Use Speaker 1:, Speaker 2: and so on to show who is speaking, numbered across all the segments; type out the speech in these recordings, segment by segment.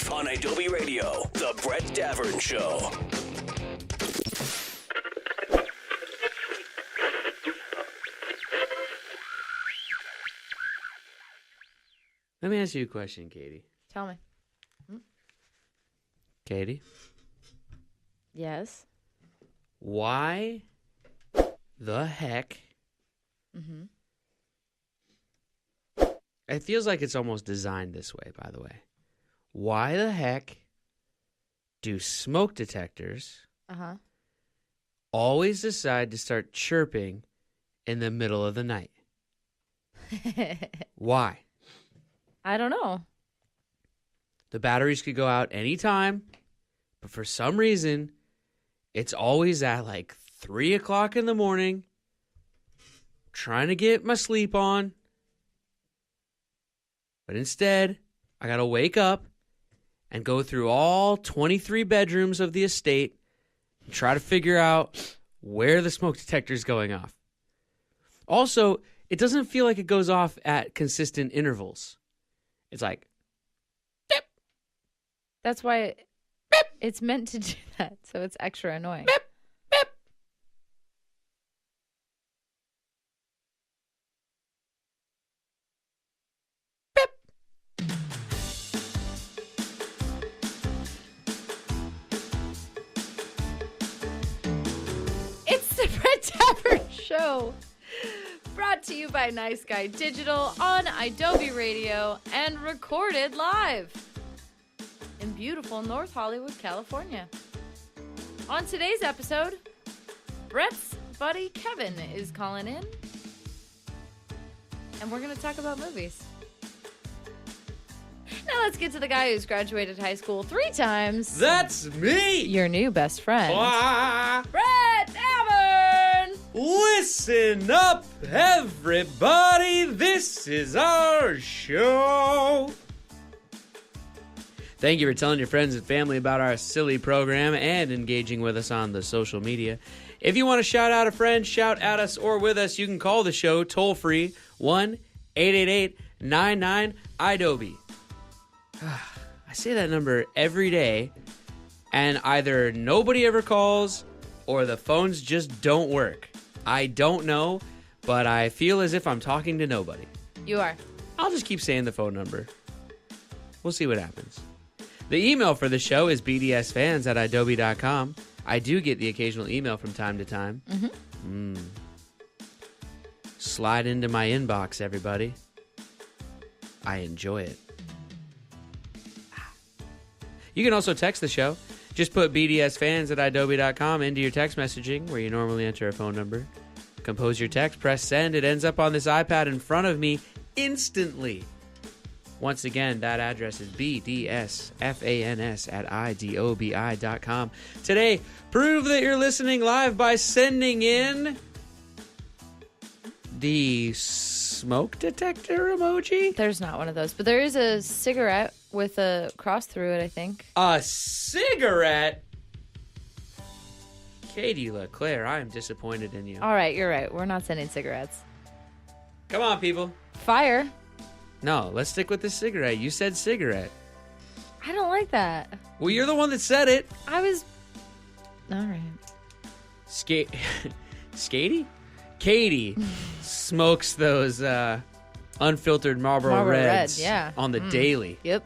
Speaker 1: Live on Adobe Radio, The Brett Davern Show.
Speaker 2: Let me ask you a question, Katie.
Speaker 3: Tell me.
Speaker 2: Katie?
Speaker 3: Yes?
Speaker 2: Why the heck? It feels like it's almost designed this way, by the way. Why the heck do smoke detectors always decide to start chirping in the middle of the night? Why?
Speaker 3: I don't know.
Speaker 2: The batteries could go out anytime, but for some reason, it's always at like 3 o'clock in the morning, trying to get my sleep on. But instead, I got to wake up and go through all 23 bedrooms of the estate and try to figure out where the smoke detector is going off. Also, it doesn't feel like it goes off at consistent intervals. It's like, beep.
Speaker 3: That's why it's meant to do that, so it's extra annoying.
Speaker 2: Beep, beep. Beep.
Speaker 3: It's the Brett Davern Show. Brought to you by Nice Guy Digital on Adobe Radio and recorded live in beautiful North Hollywood, California. On today's episode, Brett's buddy Kevin is calling in, and we're going to talk about movies. Now let's get to the guy who's graduated high school 3 times.
Speaker 2: That's me!
Speaker 3: Your new best friend,
Speaker 2: Ah,
Speaker 3: Brett Davern!
Speaker 2: listen up, everybody. This is our show. Thank you for telling your friends and family about our silly program and engaging with us on the social media. If you want to shout out a friend, shout at us, or with us, you can call the show toll-free 1-888-99-IDOBY. I say that number every day, and either nobody ever calls or the phones just don't work. I don't know, but I feel as if I'm talking to nobody.
Speaker 3: You are.
Speaker 2: I'll just keep saying the phone number. We'll see what happens. The email for the show is bdsfans@adobe.com. I do get the occasional email from time to time. Slide into my inbox, everybody. I enjoy it. You can also text the show. Just put bdsfans@adobe.com into your text messaging where you normally enter a phone number. Compose your text, press send. It ends up on this iPad in front of me instantly. Once again, that address is bdsfans@idobi.com. Today, prove that you're listening live by sending in the smoke detector emoji.
Speaker 3: There's not one of those, but there is a cigarette with a cross through it, I think.
Speaker 2: A cigarette? Katie LeClaire, I am disappointed in you.
Speaker 3: All right, you're right. We're not sending cigarettes.
Speaker 2: Come on, people.
Speaker 3: Fire.
Speaker 2: No, let's stick with the cigarette. You said cigarette.
Speaker 3: I don't like that.
Speaker 2: Well, you're the one that said it.
Speaker 3: I was... All right.
Speaker 2: Skatey? Katie smokes those unfiltered Marlboro Reds
Speaker 3: yeah.
Speaker 2: on the daily.
Speaker 3: Yep.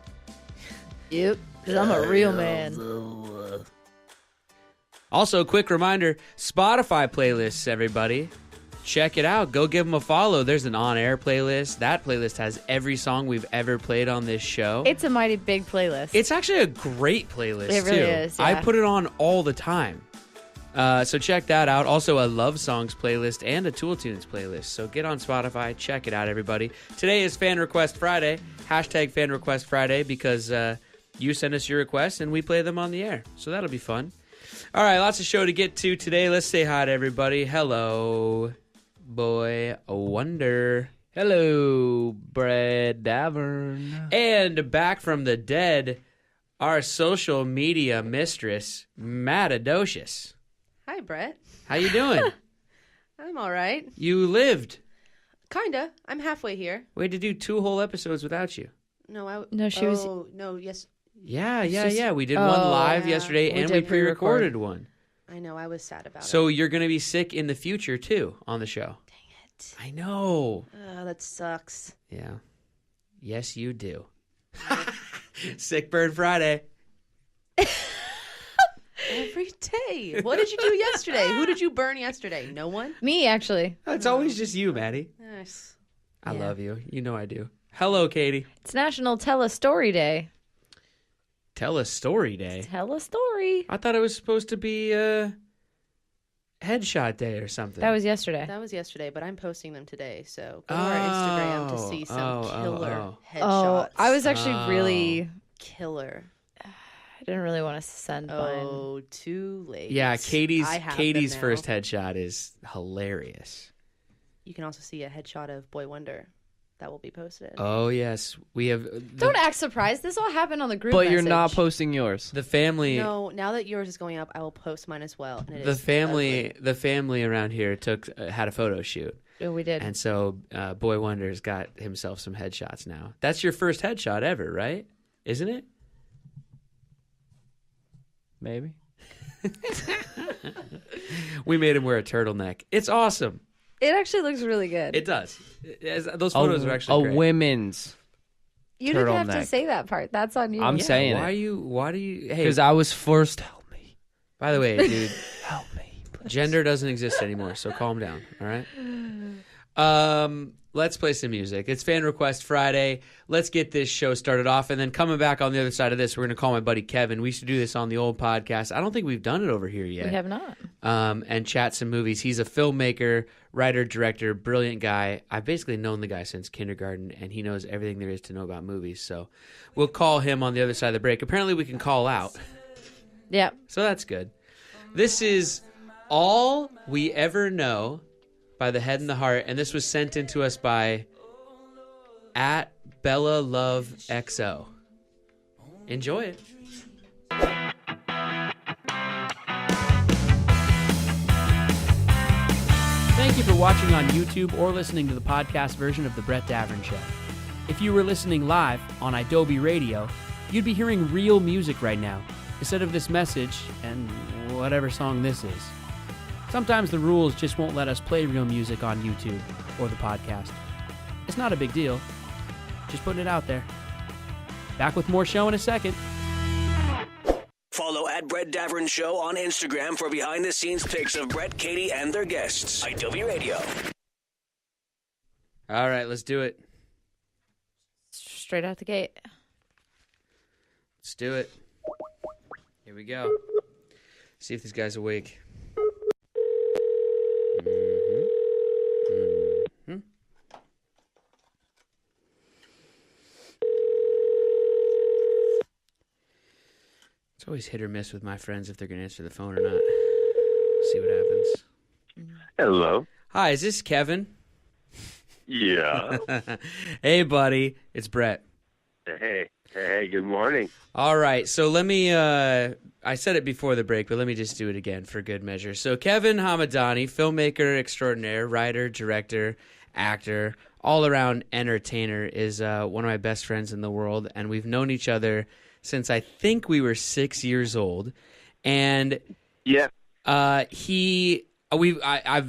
Speaker 3: Because I'm a real man.
Speaker 2: Also, quick reminder, Spotify playlists, everybody. Check it out. Go give them a follow. There's an on-air playlist. That playlist has every song we've ever played on this show.
Speaker 3: It's a mighty big playlist.
Speaker 2: It's actually a great playlist,
Speaker 3: It really
Speaker 2: too.
Speaker 3: is, yeah.
Speaker 2: I put it on all the time. So check that out. Also, a Love Songs playlist and a Tool Tunes playlist. So get on Spotify. Check it out, everybody. Today is Fan Request Friday. Hashtag Fan Request Friday because you send us your requests and we play them on the air. So that'll be fun. All right, lots of show to get to today. Let's say hi to everybody. Hello, Boy Wonder. Hello, Brett Davern. And back from the dead, our social media mistress, Matadocious.
Speaker 4: Hi, Brett.
Speaker 2: How you doing?
Speaker 4: I'm all right.
Speaker 2: You lived.
Speaker 4: Kinda. I'm halfway here.
Speaker 2: We had to do 2 whole episodes without you.
Speaker 4: No,
Speaker 3: No, she was-
Speaker 4: No, yes.
Speaker 2: Yeah. We did one live yesterday,
Speaker 3: We
Speaker 2: and
Speaker 3: did
Speaker 2: we pre-recorded
Speaker 3: pre-record.
Speaker 2: one.
Speaker 4: I know. I was sad about
Speaker 2: So
Speaker 4: it.
Speaker 2: you're going to be sick in the future, too, on the show.
Speaker 4: Dang it.
Speaker 2: I know.
Speaker 4: That sucks.
Speaker 2: Yeah. Yes, you do. Sick Burn Friday.
Speaker 4: Every day. What did you do yesterday? Who did you burn yesterday? No one?
Speaker 3: Me, actually.
Speaker 2: It's always just you, Maddie.
Speaker 4: Nice.
Speaker 2: I love you. You know I do. Hello, Katie.
Speaker 3: It's National Tell a Story Day.
Speaker 2: Tell a story day.
Speaker 3: Tell a story.
Speaker 2: I thought it was supposed to be headshot day or something.
Speaker 3: That was yesterday.
Speaker 4: That was yesterday, but I'm posting them today. So go to our Instagram to see some killer headshots.
Speaker 3: I was actually really...
Speaker 4: killer.
Speaker 3: I didn't really want to send mine.
Speaker 4: Oh, too late.
Speaker 2: Yeah,
Speaker 4: I have
Speaker 2: Katie's
Speaker 4: them now.
Speaker 2: first headshot is hilarious.
Speaker 4: You can also see a headshot of Boy Wonder that will be posted.
Speaker 2: Oh yes, we have.
Speaker 3: Don't act surprised. This all happened on the group
Speaker 5: But you're
Speaker 3: message.
Speaker 5: not posting yours.
Speaker 2: The family.
Speaker 4: No, now that yours is going up, I will post mine as well. And it
Speaker 2: The
Speaker 4: is
Speaker 2: family.
Speaker 4: ugly.
Speaker 2: The family around here had a photo shoot,
Speaker 3: Oh, we did.
Speaker 2: and so Boy Wonder's got himself some headshots now. That's your first headshot ever, right? Isn't it?
Speaker 5: Maybe.
Speaker 2: We made him wear a turtleneck. It's awesome.
Speaker 3: It actually looks really good.
Speaker 2: It does. Those photos are actually great.
Speaker 5: women's.
Speaker 3: You didn't have to
Speaker 5: turtleneck.
Speaker 3: say that part. That's on you.
Speaker 5: I'm
Speaker 2: Yeah,
Speaker 5: saying
Speaker 2: why
Speaker 5: it.
Speaker 2: Why do you? Hey,
Speaker 5: Because I was first. Help me.
Speaker 2: by the way, dude,
Speaker 5: Help me. Please.
Speaker 2: gender doesn't exist anymore, so calm down. All right. Let's play some music. It's Fan Request Friday. Let's get this show started off, and then coming back on the other side of this, we're going to call my buddy Kevin. We used to do this on the old podcast. I don't think we've done it over here yet.
Speaker 3: We have not.
Speaker 2: And chat some movies. He's a filmmaker, writer, director, brilliant guy. I've basically known the guy since kindergarten, and he knows everything there is to know about movies. So we'll call him on the other side of the break. Apparently, we can call out.
Speaker 3: Yeah.
Speaker 2: So that's good. This is All We Ever Know by The Head and the Heart, and this was sent in to us by @BellaLoveXO. Enjoy it.
Speaker 6: Thank you for watching on YouTube or listening to the podcast version of The Brett Davern Show. If you were listening live on Adobe Radio, you'd be hearing real music right now, instead of this message and whatever song this is. Sometimes the rules just won't let us play real music on YouTube or the podcast. It's not a big deal. Just putting it out there. Back with more show in a second.
Speaker 1: Follow @Brett Davern Show on Instagram for behind-the-scenes pics of Brett, Katie, and their guests. Adobe Radio.
Speaker 2: All right, let's do it.
Speaker 3: Straight out the gate.
Speaker 2: Let's do it. Here we go. See if this guy's awake. It's always hit or miss with my friends if they're going to answer the phone or not. See what happens.
Speaker 7: Hello.
Speaker 2: Hi, is this Kevin?
Speaker 7: Yeah.
Speaker 2: Hey, buddy. It's Brett.
Speaker 7: Hey, good morning.
Speaker 2: All right, so let me, I said it before the break, but let me just do it again for good measure. So Kevin Hamedani, filmmaker extraordinaire, writer, director, actor, all-around entertainer, is one of my best friends in the world, and we've known each other since I think we were 6 years old. And
Speaker 7: Yeah.
Speaker 2: I've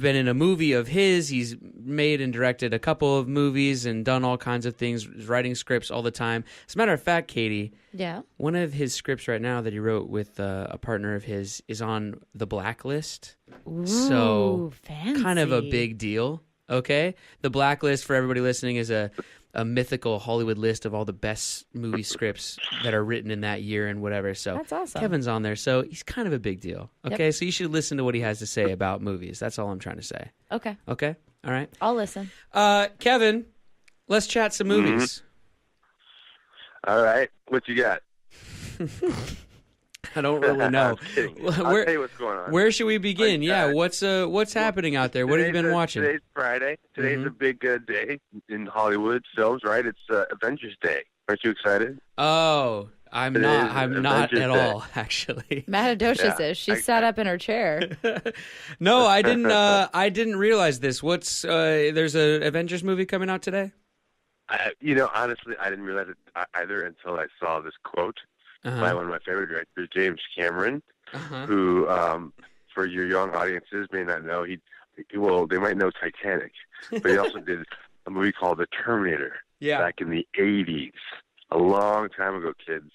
Speaker 2: been in a movie of his. He's made and directed a couple of movies and done all kinds of things, writing scripts all the time. As a matter of fact, Katie,
Speaker 3: Yeah.
Speaker 2: one of his scripts right now that he wrote with a partner of his is on the Blacklist. So
Speaker 3: fancy.
Speaker 2: kind of a big deal, okay? The Blacklist, for everybody listening, is a mythical Hollywood list of all the best movie scripts that are written in that year and whatever. So
Speaker 3: That's awesome.
Speaker 2: Kevin's on there, so he's kind of a big deal. Okay, so you should listen to what he has to say about movies. That's all I'm trying to say.
Speaker 3: Okay.
Speaker 2: Okay? All right.
Speaker 3: I'll listen.
Speaker 2: Kevin, let's chat some movies.
Speaker 7: All right. What you got?
Speaker 2: I don't really know.
Speaker 7: I'm kidding. I'll tell you what's going on.
Speaker 2: Where should we begin? Yeah, what's happening out there? What have you been watching?
Speaker 7: Today's Friday. Today's a big day in Hollywood films, right? It's Avengers Day. Aren't you excited?
Speaker 2: Oh, I'm
Speaker 7: Today
Speaker 2: not.
Speaker 7: is
Speaker 2: I'm not
Speaker 7: Avengers
Speaker 2: at
Speaker 7: Day.
Speaker 2: all, actually.
Speaker 3: Matadocious is. She sat up in her chair.
Speaker 2: No, I didn't. I didn't realize this. What's there's a Avengers movie coming out today?
Speaker 7: Honestly, I didn't realize it either until I saw this quote. by one of my favorite directors, James Cameron,
Speaker 2: Uh-huh.
Speaker 7: who, for your young audiences, may not know. They might know Titanic, but he also did a movie called The Terminator back in the 80s, a long time ago, kids.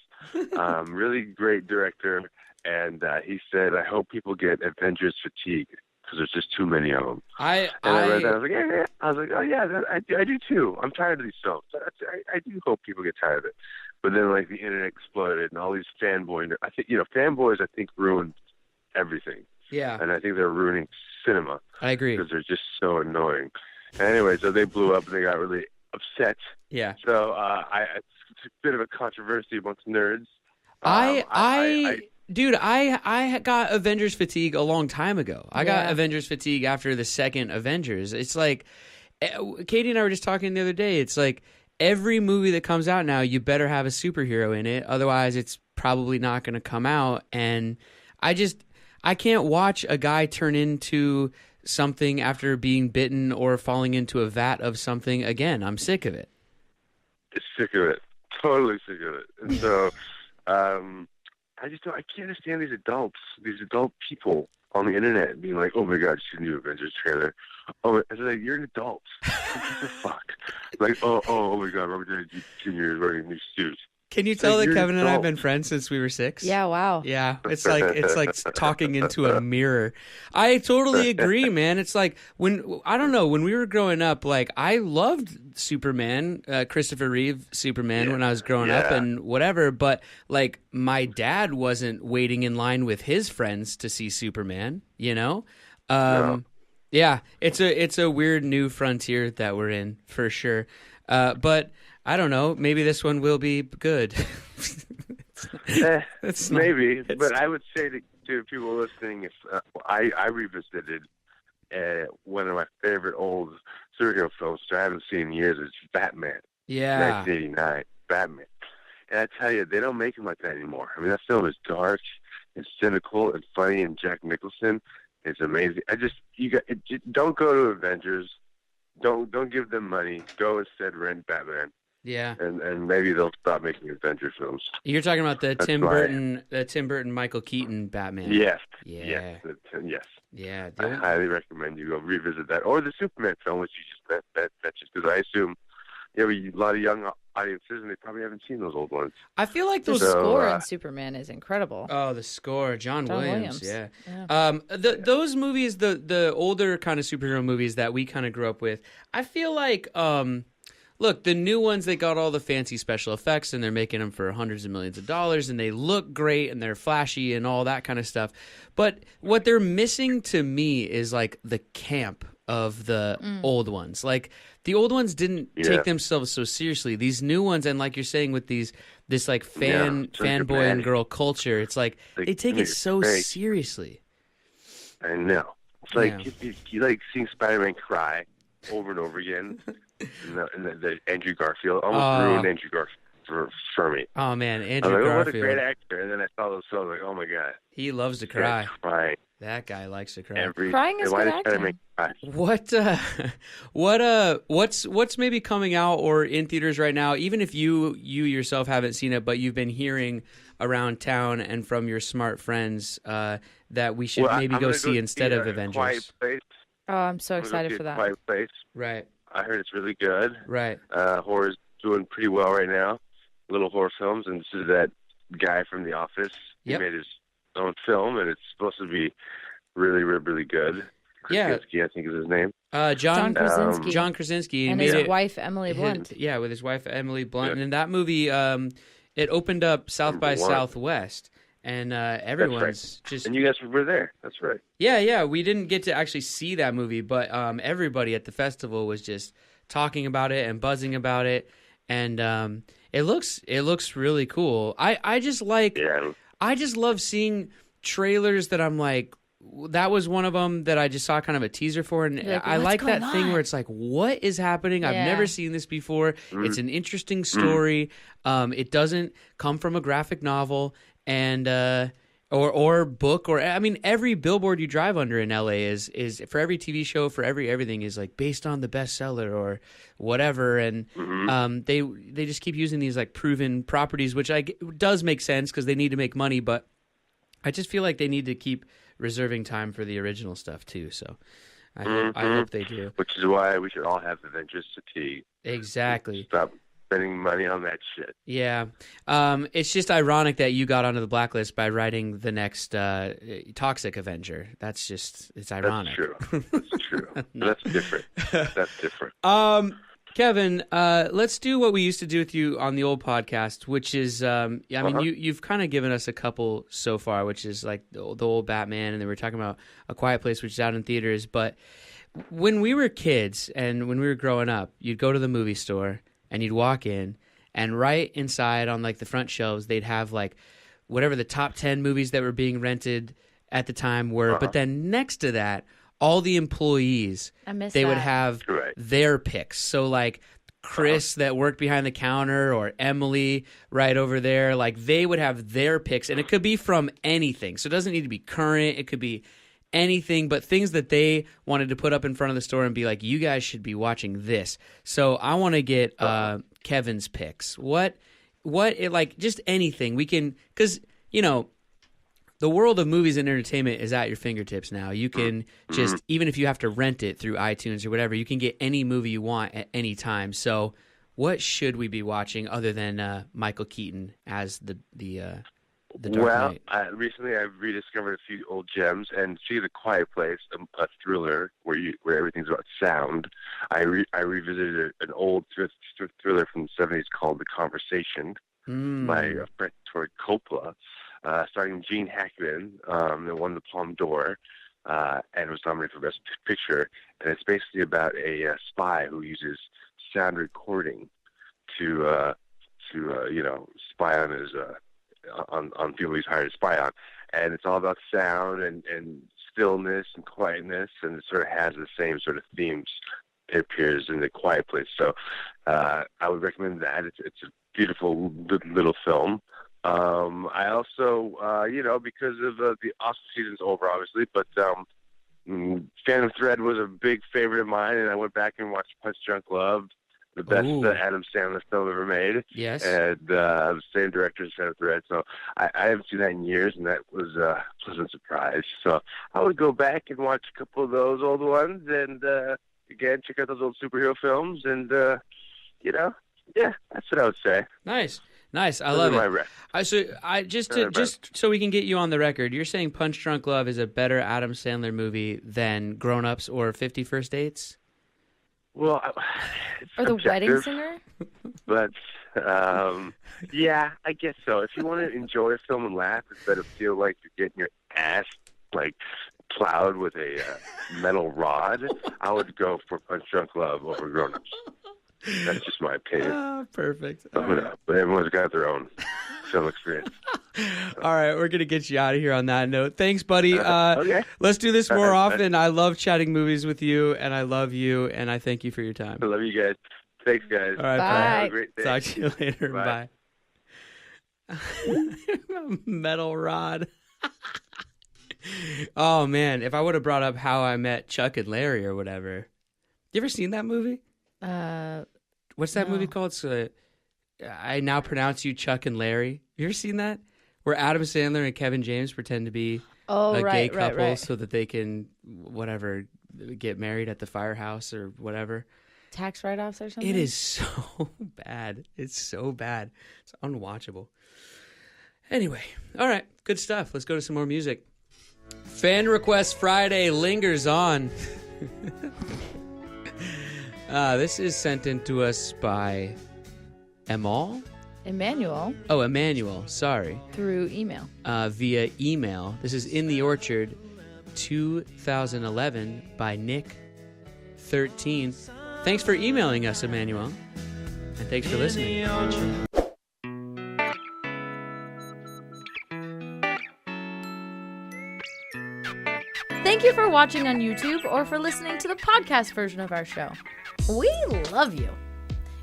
Speaker 7: Really great director, and he said, I hope people get Avengers Fatigue, because there's just too many of them. I read that. I was like, yeah. I was like, oh yeah, I do too. I'm tired of these films. I do hope people get tired of it. But then, like, the internet exploded, and all these fanboys. I think fanboys. I think ruined everything.
Speaker 2: Yeah.
Speaker 7: And I think they're ruining cinema.
Speaker 2: I agree.
Speaker 7: Because they're just so annoying. Anyway, so they blew up, and they got really upset.
Speaker 2: Yeah.
Speaker 7: So it's a bit of a controversy amongst nerds.
Speaker 2: Dude, I got Avengers Fatigue a long time ago. I got Avengers Fatigue after the second Avengers. It's like, Katie and I were just talking the other day. It's like, every movie that comes out now, you better have a superhero in it. Otherwise, it's probably not going to come out. And I can't watch a guy turn into something after being bitten or falling into a vat of something again. I'm sick of it.
Speaker 7: Sick of it. Totally sick of it. And so, I can't understand these adult people on the internet being like, oh my God, you new Avengers trailer. Oh, I was like, you're an adult. What the fuck? Like, oh my God, Robert Downey Jr. is wearing a new suit.
Speaker 2: Can you tell that Kevin and I have been friends since we were 6?
Speaker 4: Yeah, wow.
Speaker 2: Yeah, it's like talking into a mirror. I totally agree, man. It's like when we were growing up, like I loved Superman, Christopher Reeve Superman when I was growing up and whatever, but like my dad wasn't waiting in line with his friends to see Superman, you know?
Speaker 7: No.
Speaker 2: Yeah, it's a weird new frontier that we're in for sure. But I don't know. Maybe this one will be good.
Speaker 7: Maybe, but I would say to people listening, if I revisited one of my favorite old superhero films, which I haven't seen in years, is Batman.
Speaker 2: Yeah,
Speaker 7: 1989, Batman. And I tell you, they don't make him like that anymore. I mean, that film is dark and cynical and funny, and Jack Nicholson is amazing. Don't go to Avengers. Don't give them money. Go instead rent Batman.
Speaker 2: Yeah,
Speaker 7: and maybe they'll stop making adventure films.
Speaker 2: You're talking about the Tim Burton, Michael Keaton Batman.
Speaker 7: Yes.
Speaker 2: Yeah.
Speaker 7: Yes.
Speaker 2: Yeah.
Speaker 7: I highly recommend you go revisit that, or the Superman film, which you just mentioned, because I assume you have a lot of young audiences, and they probably haven't seen those old ones.
Speaker 2: I feel like
Speaker 4: the score in Superman is incredible.
Speaker 2: Oh, the score, John Williams. Yeah.
Speaker 4: Those
Speaker 2: movies, the older kind of superhero movies that we kind of grew up with, I feel like. Look, the new ones, they got all the fancy special effects, and they're making them for hundreds of millions of dollars, and they look great, and they're flashy, and all that kind of stuff. But what they're missing to me is, like, the camp of the old ones. Like, the old ones didn't take themselves so seriously. These new ones, and like you're saying with this, like, fanboy and girl culture, it's like, they take it so seriously.
Speaker 7: I know. It's like, you like seeing Spider-Man cry over and over again. And the Andrew Garfield almost ruined Andrew Garfield for me.
Speaker 2: Oh man, Andrew
Speaker 7: Garfield!
Speaker 2: Garfield!
Speaker 7: What a great actor! And then I saw those films, like, oh my God,
Speaker 2: he loves to cry.
Speaker 7: Crying.
Speaker 2: That guy likes to cry.
Speaker 4: Crying is good acting.
Speaker 2: What's maybe coming out or in theaters right now? Even if you yourself haven't seen it, but you've been hearing around town and from your smart friends that we should maybe go see instead of Avengers.
Speaker 7: Quiet Place.
Speaker 4: Oh, I'm so excited for that.
Speaker 7: Quiet Place.
Speaker 2: Right.
Speaker 7: I heard it's really good.
Speaker 2: Right.
Speaker 7: Horror's doing pretty well right now. Little horror films, and this is that guy from The Office. He made his own film, and it's supposed to be really, really, really good. Krasinski, I think is his name.
Speaker 4: John Krasinski.
Speaker 2: John Krasinski.
Speaker 4: And his wife, Emily Blunt.
Speaker 2: With his wife, Emily Blunt. And in that movie, it opened up South by Southwest. And everyone's just...
Speaker 7: And you guys were there. That's right.
Speaker 2: Yeah. We didn't get to actually see that movie, but everybody at the festival was just talking about it and buzzing about it. And it looks really cool. I just love seeing trailers that I'm like, that was one of them that I just saw kind of a teaser for. And I like that thing where it's like, what is happening? I've never seen this before. It's an interesting story. It doesn't come from a graphic novel. And Or book, or I mean, every billboard you drive under in LA is for every TV show, for everything is like based on the bestseller or whatever, and they just keep using these like proven properties, which does make sense because they need to make money, but I just feel like they need to keep reserving time for the original stuff too. So I hope they do.
Speaker 7: Which is why we should all have Avenger Fatigue.
Speaker 2: Exactly.
Speaker 7: Stop spending money on that shit.
Speaker 2: Yeah. It's just ironic that you got onto the blacklist by writing the next Toxic Avenger. It's ironic.
Speaker 7: That's true. That's different. That's different.
Speaker 2: Kevin, let's do what we used to do with you on the old podcast, which is, you've kind of given us a couple so far, which is like the old Batman, and then we're talking about A Quiet Place, which is out in theaters. But when we were kids and when we were growing up, you'd go to the movie store and you'd walk in, and right inside on like the front shelves, they'd have like whatever the top 10 movies that were being rented at the time were. But then next to that, all the employees, would have their picks. So like Chris that worked behind the counter, or Emily right over there, like they would have their picks, and it could be from anything. So it doesn't need to be current. It could be anything, but things that they wanted to put up in front of the store and be like, you guys should be watching this. So I want to get Kevin's picks. What like just anything we can, because the world of movies and entertainment is at your fingertips now. You can just, even if you have to rent it through iTunes or whatever, you can get any movie you want at any time. So what should we be watching other than Michael Keaton as the Dark Knight?
Speaker 7: Recently I've rediscovered a few old gems, and see The Quiet Place, a thriller where everything's about sound. I revisited an old thriller from the 70s called The Conversation by Francis Coppola, starring Gene Hackman, that won the Palme d'Or, and was nominated for Best Picture. And it's basically about a spy who uses sound recording to spy on his on people he's hired to spy on. And it's all about sound and stillness and quietness, and it sort of has the same sort of themes it appears in The Quiet Place. So I would recommend that. It's a beautiful little film. I also, because of the Oscar season's over, obviously, but Phantom Thread was a big favorite of mine, and I went back and watched Punch Drunk Love, the best Adam Sandler film ever made.
Speaker 2: Yes.
Speaker 7: And the same director as Phantom Thread. So I haven't seen that in years, and that was a pleasant surprise. So I would go back and watch a couple of those old ones, and again, check out those old superhero films, and that's what I would say.
Speaker 2: Nice, I love it. Just so we can get you on the record, you're saying Punch Drunk Love is a better Adam Sandler movie than Grown Ups or 50 First Dates?
Speaker 7: Well,
Speaker 3: or The Wedding Singer?
Speaker 7: But yeah, I guess so. If you want to enjoy a film and laugh instead of feel like you're getting your ass like plowed with a metal rod, I would go for Punch Drunk Love over Grown Ups. That's just my opinion.
Speaker 2: Oh, perfect.
Speaker 7: But everyone's got their own film experience.
Speaker 2: All right, we're going to get you out of here on that note. Thanks, buddy.
Speaker 7: Okay.
Speaker 2: Let's do this more often. I love chatting movies with you, and I love you, and I thank you for your time.
Speaker 7: I love you guys. Thanks, guys.
Speaker 2: All right,
Speaker 3: bye.
Speaker 7: Have a great day.
Speaker 2: Talk to you later. Bye. Metal rod. Oh, man. If I would have brought up How I Met Chuck and Larry or whatever. You ever seen that movie? What's that movie called? So, I Now Pronounce You Chuck and Larry. You ever seen that? Where Adam Sandler and Kevin James pretend to be a gay couple so that they can, get married at the firehouse or whatever.
Speaker 3: Tax write-offs or something?
Speaker 2: It is so bad. It's so bad. It's unwatchable. Anyway, all right, good stuff. Let's go to some more music. Fan Request Friday lingers on. This is sent in to us by Emmanuel.
Speaker 3: Oh, Emmanuel,
Speaker 2: sorry.
Speaker 3: Through email.
Speaker 2: Via email. This is In the Orchard 2011 by Nick 13. Thanks for emailing us, Emmanuel. And thanks for listening.
Speaker 3: Thank you for watching on YouTube or for listening to the podcast version of our show. We love you.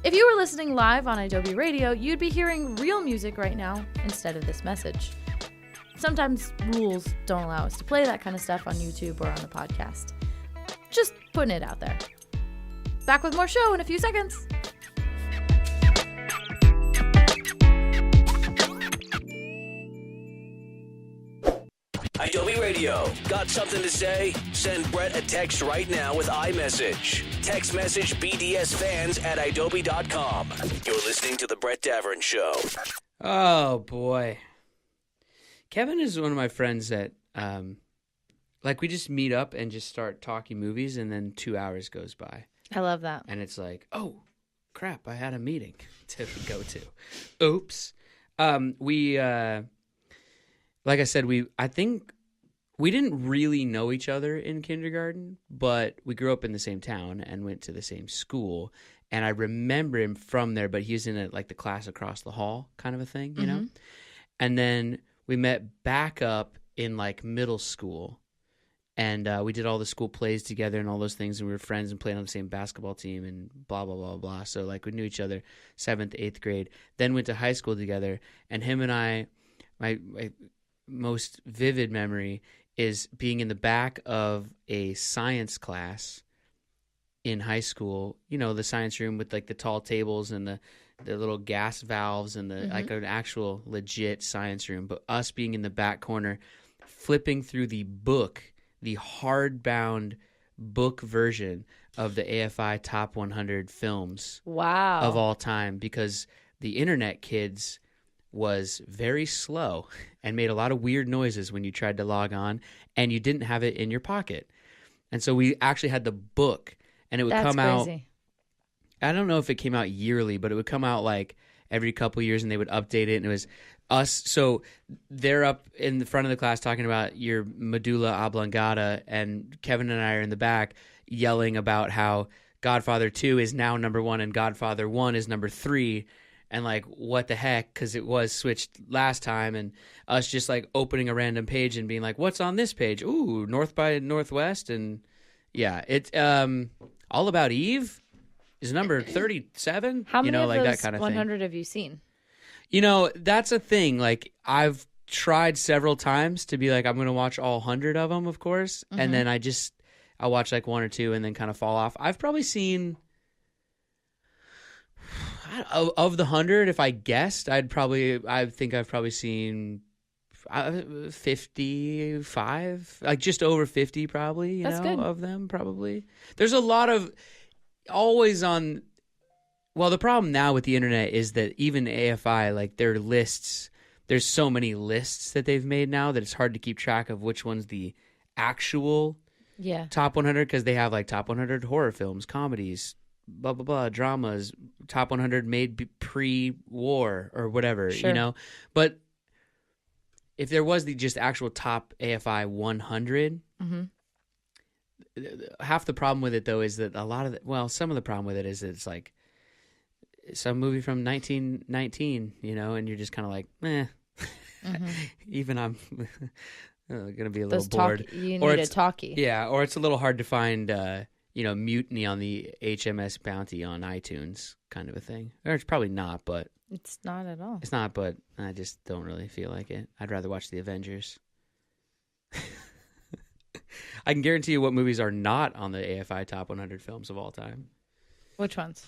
Speaker 3: If you were listening live on Adobe Radio, you'd be hearing real music right now instead of this message. sometimes rules don't allow us to play that kind of stuff on YouTube or on the podcast. Just putting it out there. Back with more show in a few seconds.
Speaker 1: Adobe Radio. Got something to say? Send Brett a text right now with iMessage. Text message bdsfans@adobe.com. You're listening to The Brett Davern Show.
Speaker 2: Oh, boy. Kevin is one of my friends that, like, we just meet up and just start talking movies, and then 2 hours goes by.
Speaker 3: I love that.
Speaker 2: And it's like, oh, crap, I had a meeting to go to. Oops. Like I said, I think we didn't really know each other in kindergarten, but we grew up in the same town and went to the same school. And I remember him from there, but he was in like the class across the hall kind of a thing, you know? And then we met back up in like middle school, and we did all the school plays together and all those things, and we were friends and played on the same basketball team and blah, blah, blah, blah. So like we knew each other 7th, 8th grade, then went to high school together, and him and I, my most vivid memory is being in the back of a science class in high school, you know, the science room with like the tall tables and the little gas valves and the like an actual legit science room, but us being in the back corner flipping through the book, the hardbound book version of the AFI Top 100 films of all time, because the internet kids was very slow and made a lot of weird noises when you tried to log on, and you didn't have it in your pocket. And so we actually had the book, and it would come out. I don't know if it came out yearly, but it would come out like every couple of years, and they would update it. And it was us. So they're up in the front of the class talking about your medulla oblongata, and Kevin and I are in the back yelling about how Godfather 2 is now number 1 and Godfather 1 is number 3. And like, what the heck? Because it was switched last time, and us just like opening a random page and being like, "What's on this page?" Ooh, North by Northwest, and yeah, it's All About Eve is number 37.
Speaker 3: How many of
Speaker 2: like
Speaker 3: those
Speaker 2: that kind of
Speaker 3: 100 have you seen?
Speaker 2: You know, that's a thing. Like, I've tried several times to be like, I'm going to watch all 100 of them, of course, and then I'll watch like 1 or 2 and then kind of fall off. I've probably seen. Of the 100, if I guessed, I think I've probably seen 55, like just over 50 probably,
Speaker 3: That's good.
Speaker 2: Of them probably. There's a lot of always on. Well, the problem now with the internet is that even AFI, like their lists, there's so many lists that they've made now that it's hard to keep track of which one's the actual top 100, because they have like top 100 horror films, comedies, blah, blah, blah, dramas, top 100 made pre-war or whatever, But if there was the just actual top AFI 100, half the problem with it, though, is that some of the problem with it is that it's like some movie from 1919, and you're just kind of like, meh. Even I'm going to be a little bored.
Speaker 3: You need a talkie.
Speaker 2: Yeah, or it's a little hard to find... Mutiny on the HMS Bounty on iTunes kind of a thing. Or it's probably not, but...
Speaker 3: It's not at all.
Speaker 2: It's not, but I just don't really feel like it. I'd rather watch the Avengers. I can guarantee you what movies are not on the AFI Top 100 films of all time.
Speaker 3: Which ones?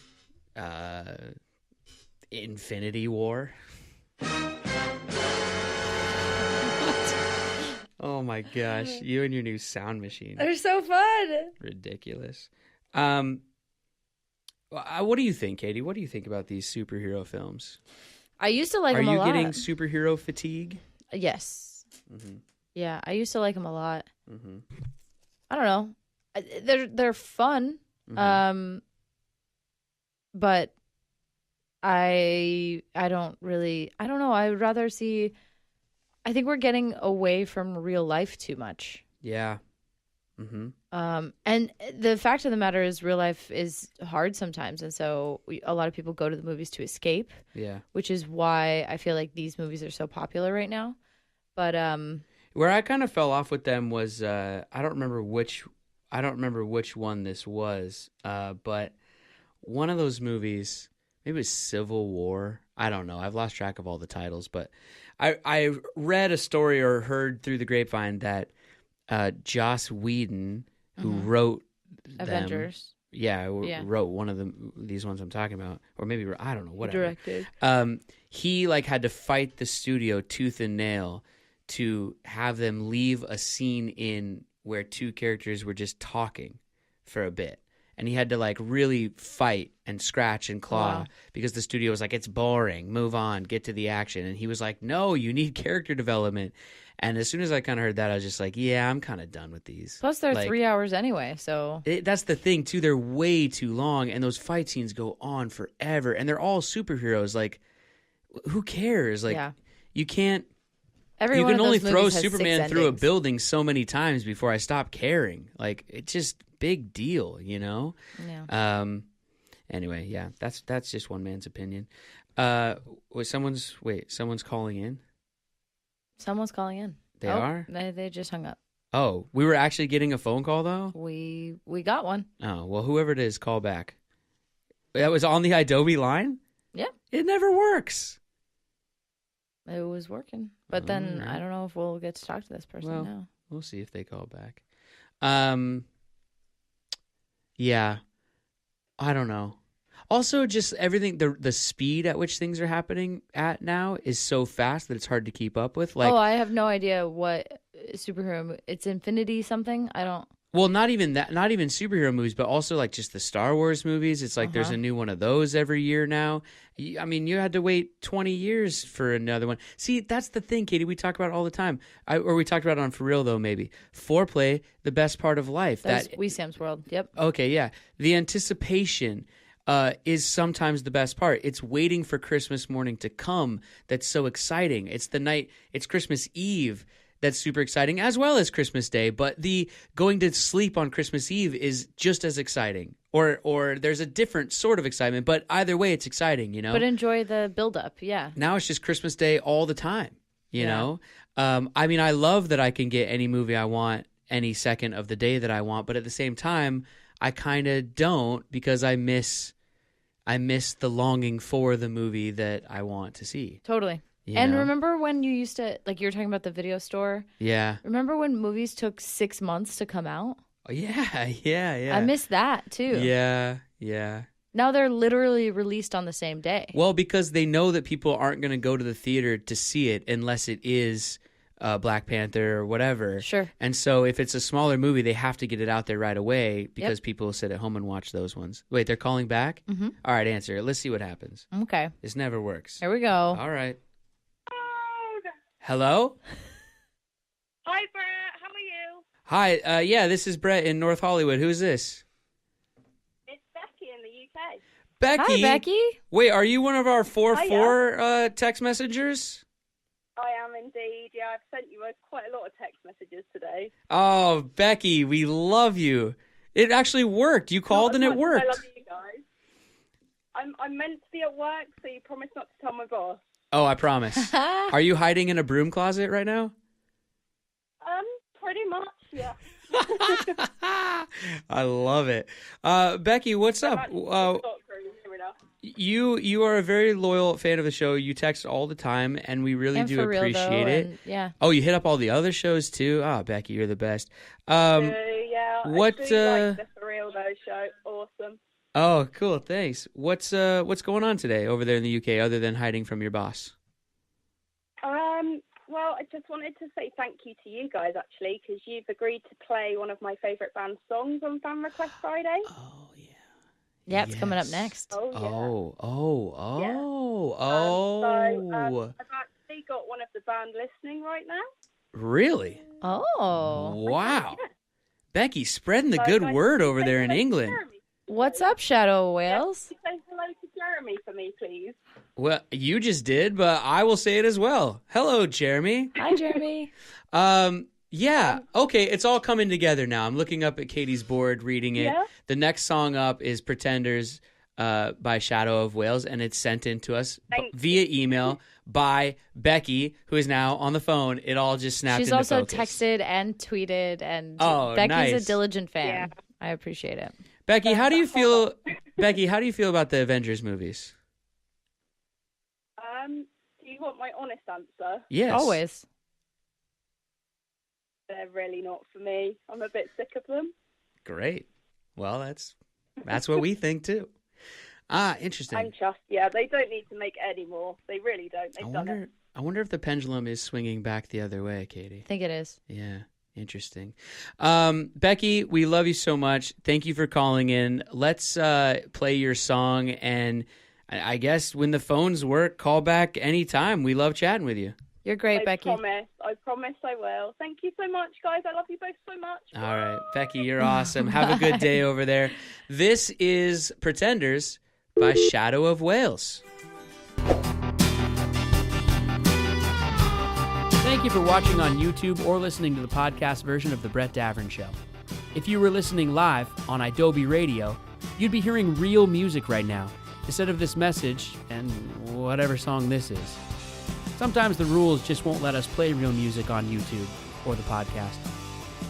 Speaker 2: Infinity War. Oh my gosh, you and your new sound machine.
Speaker 3: They're so fun.
Speaker 2: Ridiculous. What do you think, Katie? What do you think about these superhero films?
Speaker 3: I used to like them a lot.
Speaker 2: Are you getting superhero fatigue?
Speaker 3: Yes. Yeah, I used to like them a lot. I don't know. They're fun. But I don't really. I don't know. I would rather see. I think we're getting away from real life too much.
Speaker 2: Yeah.
Speaker 3: And the fact of the matter is, real life is hard sometimes, and so a lot of people go to the movies to escape. Yeah. Which is why I feel like these movies are so popular right now. But
Speaker 2: where I kind of fell off with them was I don't remember which one this was, but one of those movies, Maybe it was Civil War. I don't know. I've lost track of all the titles, but I read a story or heard through the grapevine that Joss Whedon, who wrote
Speaker 3: Avengers.
Speaker 2: Wrote one of these ones I'm talking about, or maybe I don't know, whatever.
Speaker 3: Directed.
Speaker 2: He like had to fight the studio tooth and nail to have them leave a scene in where two characters were just talking for a bit. And he had to like really fight and scratch and claw because the studio was like, it's boring, move on, get to the action. And he was like, no, you need character development. And as soon as I kind of heard that, I was just like, yeah, I'm kind of done with these.
Speaker 3: Plus, they're
Speaker 2: like,
Speaker 3: 3 hours anyway, so...
Speaker 2: That's the thing, too. They're way too long, and those fight scenes go on forever. And they're all superheroes. Like, who cares? Like, you can't...
Speaker 3: Every
Speaker 2: you
Speaker 3: one
Speaker 2: can
Speaker 3: of
Speaker 2: only
Speaker 3: those
Speaker 2: throw
Speaker 3: movies has
Speaker 2: Superman
Speaker 3: 6
Speaker 2: through a
Speaker 3: endings.
Speaker 2: building so many times before I stop caring. Like, it's just big deal, you know?
Speaker 3: Yeah.
Speaker 2: Anyway, yeah, that's just one man's opinion. Someone's calling in?
Speaker 3: Someone's calling in.
Speaker 2: They are?
Speaker 3: They just hung up.
Speaker 2: Oh, we were actually getting a phone call, though?
Speaker 3: We got one.
Speaker 2: Oh, well, whoever it is, call back. That was on the Adobe line?
Speaker 3: Yeah.
Speaker 2: It never works.
Speaker 3: It was working. But then
Speaker 2: right.
Speaker 3: I don't know if we'll get to talk to this person now.
Speaker 2: We'll see if they call back. Yeah. I don't know. Also, just everything, the speed at which things are happening at now is so fast that it's hard to keep up with. Like,
Speaker 3: I have no idea what superhero. It's Infinity something. I don't.
Speaker 2: Well, not even that. Not even superhero movies, but also like just the Star Wars movies. It's like there's a new one of those every year now. I mean, you had to wait 20 years for another one. See, that's the thing, Katie. We talk about it all the time. Or we talked about it on For Real, though, maybe. Foreplay, the best part of life.
Speaker 3: That's Wee Sam's World. Yep.
Speaker 2: Okay, yeah. The anticipation is sometimes the best part. It's waiting for Christmas morning to come that's so exciting. It's the night, it's Christmas Eve that's super exciting, as well as Christmas Day. But the going to sleep on Christmas Eve is just as exciting. Or there's a different sort of excitement, but either way, it's exciting, you know?
Speaker 3: But enjoy the build-up, yeah.
Speaker 2: Now it's just Christmas Day all the time, you know? I mean, I love that I can get any movie I want any second of the day that I want, but at the same time, I kind of don't because I miss the longing for the movie that I want to see.
Speaker 3: Totally.
Speaker 2: You
Speaker 3: and
Speaker 2: know?
Speaker 3: remember when you used to, like you were talking about the video store?
Speaker 2: Yeah.
Speaker 3: Remember when movies took 6 months to come out?
Speaker 2: Oh, yeah.
Speaker 3: I miss that too.
Speaker 2: Yeah.
Speaker 3: Now they're literally released on the same day.
Speaker 2: Well, because they know that people aren't going to go to the theater to see it unless it is Black Panther or whatever.
Speaker 3: Sure.
Speaker 2: And so if it's a smaller movie, they have to get it out there right away because people sit at home and watch those ones. Wait, they're calling back? Mm-hmm. All right, answer it. Let's see what happens.
Speaker 3: Okay.
Speaker 2: This never works.
Speaker 3: Here we go.
Speaker 2: All right. Hello?
Speaker 8: Hi, Brett. How are you?
Speaker 2: Hi. Yeah, this is Brett in North Hollywood. Who's this?
Speaker 8: It's Becky in the UK.
Speaker 2: Becky?
Speaker 3: Hi, Becky.
Speaker 2: Wait, are you one of our 4-4 text messengers?
Speaker 8: I am indeed. Yeah, I've sent you quite a lot of text messages today.
Speaker 2: Oh, Becky, we love you. It actually worked. You called and it worked.
Speaker 8: I love you guys. I'm meant to be at work, so you promise not to tell my boss.
Speaker 2: Oh, I promise. Are you hiding in a broom closet right now?
Speaker 8: Pretty much, yeah.
Speaker 2: I love it. Becky, what's up? You are a very loyal fan of the show. You text all the time, and we really do appreciate it.
Speaker 3: Yeah.
Speaker 2: Oh, you hit up all the other shows too? Oh, Becky, you're the best.
Speaker 8: Yeah,
Speaker 2: what?
Speaker 8: I really like the For Real Though show. Awesome.
Speaker 2: Oh, cool. Thanks. What's going on today over there in the UK other than hiding from your boss?
Speaker 8: Well, I just wanted to say thank you to you guys, actually, because you've agreed to play one of my favourite band's songs on Fan Request Friday.
Speaker 2: Oh, yeah.
Speaker 3: Yeah, it's coming up next.
Speaker 8: Oh, yeah.
Speaker 2: Oh.
Speaker 8: I've actually got one of the band listening right now.
Speaker 2: Really?
Speaker 3: Oh.
Speaker 2: Wow. Becky, spreading the good word over there in England.
Speaker 3: What's up, Shadow Whales?
Speaker 8: Can you say hello to Jeremy for me, please?
Speaker 2: Well, you just did, but I will say it as well. Hello, Jeremy.
Speaker 3: Hi, Jeremy.
Speaker 2: Yeah. Okay, it's all coming together now. I'm looking up at Katie's board, reading it.
Speaker 8: Yeah?
Speaker 2: The next song up is Pretenders by Shadow of Wales, and it's sent in to us via email by Becky, who is now on the phone. It all just snapped
Speaker 3: She's
Speaker 2: into
Speaker 3: also
Speaker 2: focus.
Speaker 3: texted and tweeted, and
Speaker 2: Becky's
Speaker 3: Becky's a diligent fan.
Speaker 8: Yeah.
Speaker 3: I appreciate it.
Speaker 2: Becky, how do you feel? Becky, how do you feel about the Avengers movies?
Speaker 8: you want my honest answer?
Speaker 2: Yes.
Speaker 3: Always.
Speaker 8: They're really not for me. I'm a bit sick of them.
Speaker 2: Great. Well, that's what we think too. Interesting.
Speaker 8: I'm just, they don't need to make any more. They really don't. They've done it.
Speaker 2: I wonder if the pendulum is swinging back the other way, Katie.
Speaker 3: I think it is.
Speaker 2: Yeah, interesting. Becky, we love you so much. Thank you for calling in. Let's play your song, and I guess when the phones work, call back anytime. We love chatting with you.
Speaker 3: You're great, Becky.
Speaker 8: I promise I will. Thank you so much, guys. I love you both so much.
Speaker 2: All right, Becky, you're awesome. Have a good day over there. This is Pretenders by Shadow of Wales.
Speaker 6: Thank you for watching on YouTube or listening to the podcast version of The Brett Davern Show. If you were listening live on Adobe Radio, you'd be hearing real music right now, instead of this message and whatever song this is. Sometimes the rules just won't let us play real music on YouTube or the podcast.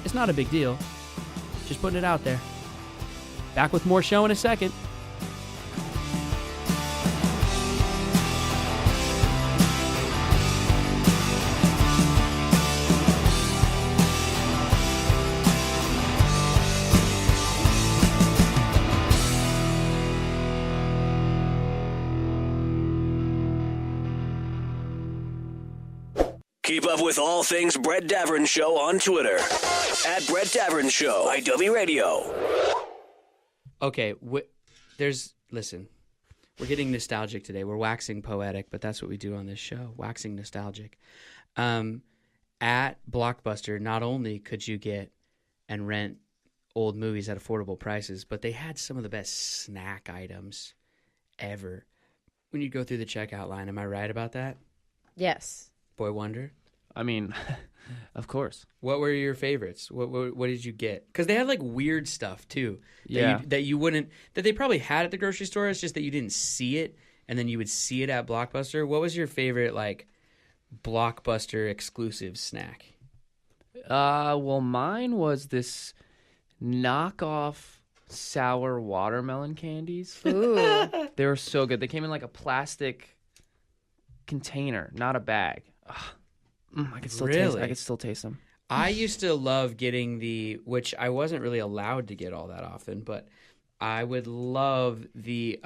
Speaker 6: It's not a big deal. Just putting it out there. Back with more show in a second.
Speaker 1: Keep up with all things Brett Davern Show on Twitter. At Brett Davern Show, Adobe Radio.
Speaker 2: Okay, listen, we're getting nostalgic today. We're waxing poetic, but that's what we do on this show, waxing nostalgic. At Blockbuster, not only could you get and rent old movies at affordable prices, but they had some of the best snack items ever. When you go through the checkout line, am I right about that?
Speaker 3: Yes.
Speaker 2: Boy Wonder?
Speaker 5: I mean, of course.
Speaker 2: What were your favorites? What did you get? Because they had like weird stuff too.
Speaker 5: Yeah.
Speaker 2: That they probably had at the grocery store. It's just that you didn't see it, and then you would see it at Blockbuster. What was your favorite like Blockbuster exclusive snack?
Speaker 5: Well, mine was this knockoff sour watermelon candies.
Speaker 3: Ooh.
Speaker 5: They were so good. They came in like a plastic container, not a bag. I could still taste them.
Speaker 2: I used to love getting which I wasn't really allowed to get all that often, but I would love the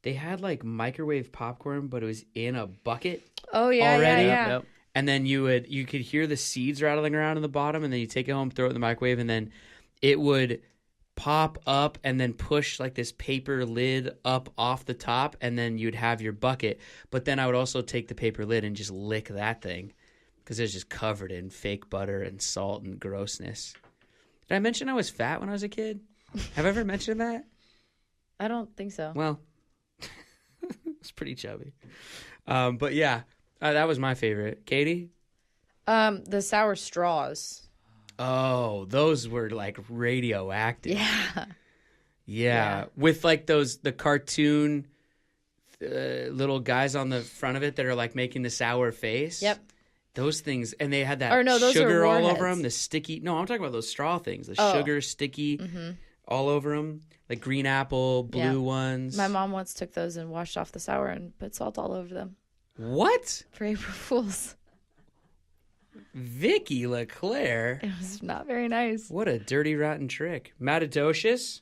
Speaker 2: they had like microwave popcorn, but it was in a bucket.
Speaker 3: Oh yeah,
Speaker 2: already.
Speaker 3: yeah.
Speaker 5: Yep.
Speaker 2: And then you could hear the seeds rattling around in the bottom, and then you take it home, throw it in the microwave, and then it would pop up and then push like this paper lid up off the top, and then you'd have your bucket. But then I would also take the paper lid and just lick that thing because it was just covered in fake butter and salt and grossness. Did I mention I was fat when I was a kid? Have I ever mentioned that?
Speaker 3: I don't think so.
Speaker 2: Well, it's pretty chubby. But yeah, that was my favorite. Katie?
Speaker 3: The sour straws.
Speaker 2: Oh, those were like radioactive.
Speaker 3: Yeah.
Speaker 2: Yeah. With like the cartoon little guys on the front of it that are like making the sour face.
Speaker 3: Yep.
Speaker 2: Those things, and they had that
Speaker 3: those
Speaker 2: sugar
Speaker 3: are
Speaker 2: all
Speaker 3: warheads.
Speaker 2: over them, the sticky. No, I'm talking about those straw things, the sugar sticky all over them, like green apple, blue ones.
Speaker 3: My mom once took those and washed off the sour and put salt all over them
Speaker 2: What?
Speaker 3: for April Fools.
Speaker 2: Vicky LeClaire.
Speaker 3: It was not very nice.
Speaker 2: What a dirty, rotten trick. Matadocious?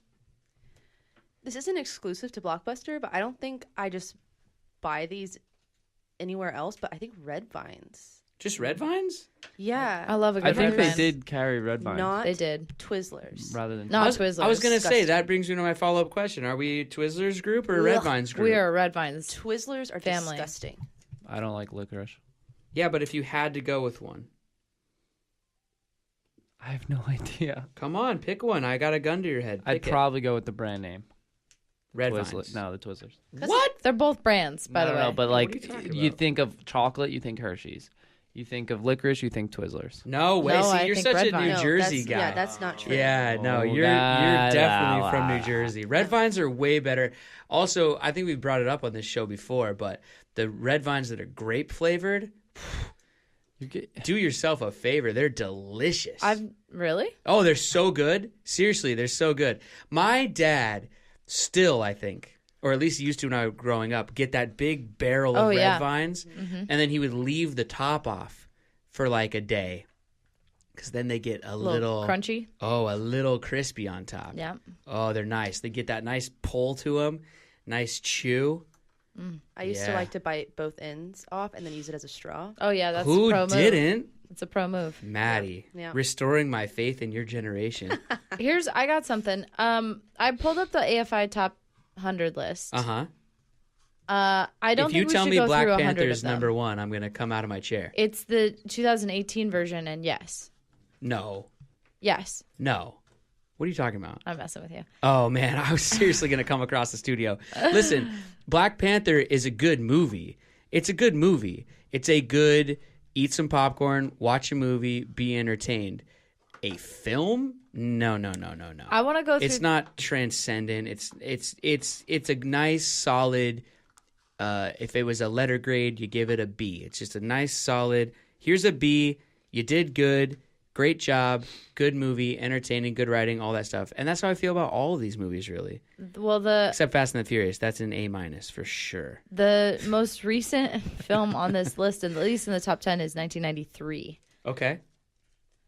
Speaker 4: This isn't exclusive to Blockbuster, but I don't think I just buy these anywhere else, but I think Red Vines.
Speaker 2: Just Red Vines?
Speaker 4: Yeah.
Speaker 3: I love a good
Speaker 5: I think
Speaker 3: Red
Speaker 5: they
Speaker 3: Vine.
Speaker 5: did carry red vines.
Speaker 4: Not
Speaker 3: They did.
Speaker 4: Twizzlers.
Speaker 5: Rather than
Speaker 3: Not Twizzlers.
Speaker 2: I was going to say,
Speaker 4: Disgusting.
Speaker 2: that brings me to my follow-up question. Are we Twizzlers group or Red
Speaker 4: Ugh.
Speaker 2: Vines group?
Speaker 3: We are Red Vines.
Speaker 4: Twizzlers are
Speaker 3: Family.
Speaker 4: disgusting.
Speaker 5: I don't like licorice.
Speaker 2: Yeah, but if you had to go with one.
Speaker 5: I have no idea.
Speaker 2: Come on, pick one. I got a gun to your head.
Speaker 5: I'd
Speaker 2: Pick it.
Speaker 5: probably go with the brand name.
Speaker 2: Red
Speaker 5: Twizzlers.
Speaker 2: Vines.
Speaker 5: No, the Twizzlers.
Speaker 2: What?
Speaker 3: They're both brands, by the way.
Speaker 5: No, but
Speaker 2: What are you
Speaker 5: like
Speaker 2: talking
Speaker 5: you
Speaker 2: about?
Speaker 5: think of chocolate, you think Hershey's. You think of licorice, you think Twizzlers.
Speaker 2: No way.
Speaker 3: No,
Speaker 2: See,
Speaker 3: I
Speaker 2: you're
Speaker 3: think
Speaker 2: such
Speaker 3: Red
Speaker 2: a New
Speaker 3: Vines.
Speaker 4: No,
Speaker 2: Jersey
Speaker 4: that's-
Speaker 2: guy.
Speaker 4: Yeah, that's not true.
Speaker 2: Yeah, no,
Speaker 5: Oh,
Speaker 2: you're
Speaker 5: la,
Speaker 2: definitely
Speaker 5: la,
Speaker 2: from
Speaker 5: la.
Speaker 2: New Jersey. Red Vines are way better. Also, I think we've brought it up on this show before, but the Red Vines that are grape flavored,
Speaker 5: You get
Speaker 2: do yourself a favor. They're delicious.
Speaker 3: Really?
Speaker 2: Oh, they're so good. Seriously, they're so good. My dad still, I think, or at least used to when I was growing up, get that big barrel of red vines, and then he would leave the top off for like a day. Because then they get a little
Speaker 3: crunchy.
Speaker 2: Oh, a little crispy on top.
Speaker 3: Yeah.
Speaker 2: Oh, they're nice. They get that nice pull to them, nice chew.
Speaker 4: I used to like to bite both ends off and then use it as a straw.
Speaker 3: Oh yeah, that's
Speaker 2: Who
Speaker 3: a pro move.
Speaker 2: didn't?
Speaker 3: It's a pro move.
Speaker 2: Maddie,
Speaker 4: Yeah.
Speaker 2: restoring my faith in your generation.
Speaker 3: I got something. I pulled up the AFI top 100 list.
Speaker 2: Uh-huh.
Speaker 3: I don't
Speaker 2: If you
Speaker 3: think we
Speaker 2: tell
Speaker 3: should
Speaker 2: me
Speaker 3: go
Speaker 2: Black
Speaker 3: through 100
Speaker 2: Panther's
Speaker 3: of them.
Speaker 2: number one, I'm going to come out of my chair.
Speaker 3: It's the 2018 version, and yes.
Speaker 2: No.
Speaker 3: Yes.
Speaker 2: No. What are you talking about?
Speaker 3: I'm messing with you.
Speaker 2: Oh, man, I was seriously going to come across the studio. Listen, Black Panther is a good movie. It's a good movie. It's a good eat some popcorn, watch a movie, be entertained. A film? No.
Speaker 3: I want to go through.
Speaker 2: It's not transcendent. It's a nice, solid. If it was a letter grade, you give it a B. It's just a nice, solid. Here's a B. You did good. Great job. Good movie. Entertaining. Good writing. All that stuff. And that's how I feel about all of these movies, really.
Speaker 3: Well,
Speaker 2: Except Fast and the Furious. That's an A- for sure.
Speaker 3: the most recent film on this list, at least in the top 10, is 1993.
Speaker 2: Okay.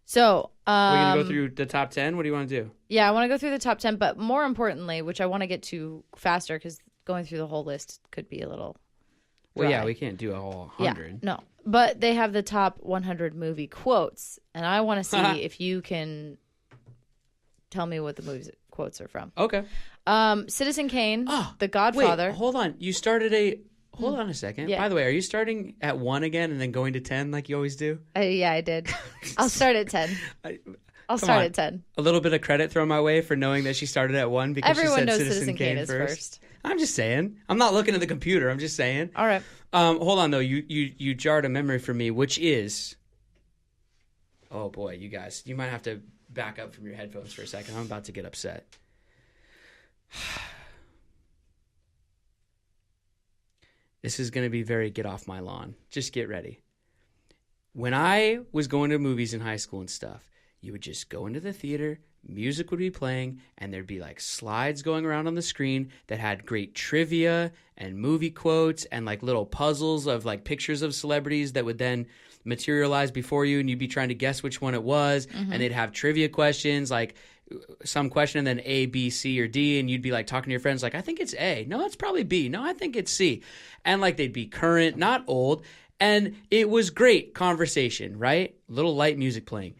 Speaker 3: So,
Speaker 2: We're going to go through the top 10? What do you want to do?
Speaker 3: yeah, I want to go through the top 10, but more importantly, which I want to get to faster because going through the whole list could be a little
Speaker 2: Well, yeah,
Speaker 3: dry.
Speaker 2: we can't do a whole 100.
Speaker 3: Yeah, no. But they have the top 100 movie quotes, and I want to see if you can tell me what the movie quotes are from.
Speaker 2: Okay.
Speaker 3: Citizen Kane,
Speaker 2: Oh,
Speaker 3: The Godfather.
Speaker 2: Wait, hold on. You started a... Hold on a second.
Speaker 3: Yeah.
Speaker 2: By the way, are you starting at 1 again and then going to 10 like you always do?
Speaker 3: Yeah, I did. I'll start at 10. I'll
Speaker 2: Come
Speaker 3: start
Speaker 2: on.
Speaker 3: at 10.
Speaker 2: A little bit of credit thrown my way for knowing that she started at 1 because
Speaker 3: Everyone
Speaker 2: she said
Speaker 3: knows
Speaker 2: Citizen Kane
Speaker 3: is first.
Speaker 2: I'm just saying. I'm not looking at the computer. I'm just saying.
Speaker 3: All right.
Speaker 2: Hold on, though. You jarred a memory for me, which is... Oh, boy, you guys. You might have to back up from your headphones for a second. I'm about to get upset. This is going to be very get off my lawn. Just get ready. When I was going to movies in high school and stuff, you would just go into the theater, music would be playing, and there'd be like slides going around on the screen that had great trivia and movie quotes and like little puzzles of like pictures of celebrities that would then materialize before you, and you'd be trying to guess which one it was. And they'd have trivia questions like some question and then A, B, C, or D, and you'd be like talking to your friends like, I think it's A. No, it's probably B. No, I think it's C. And like they'd be current, not old. And it was great conversation, right? Little light music playing.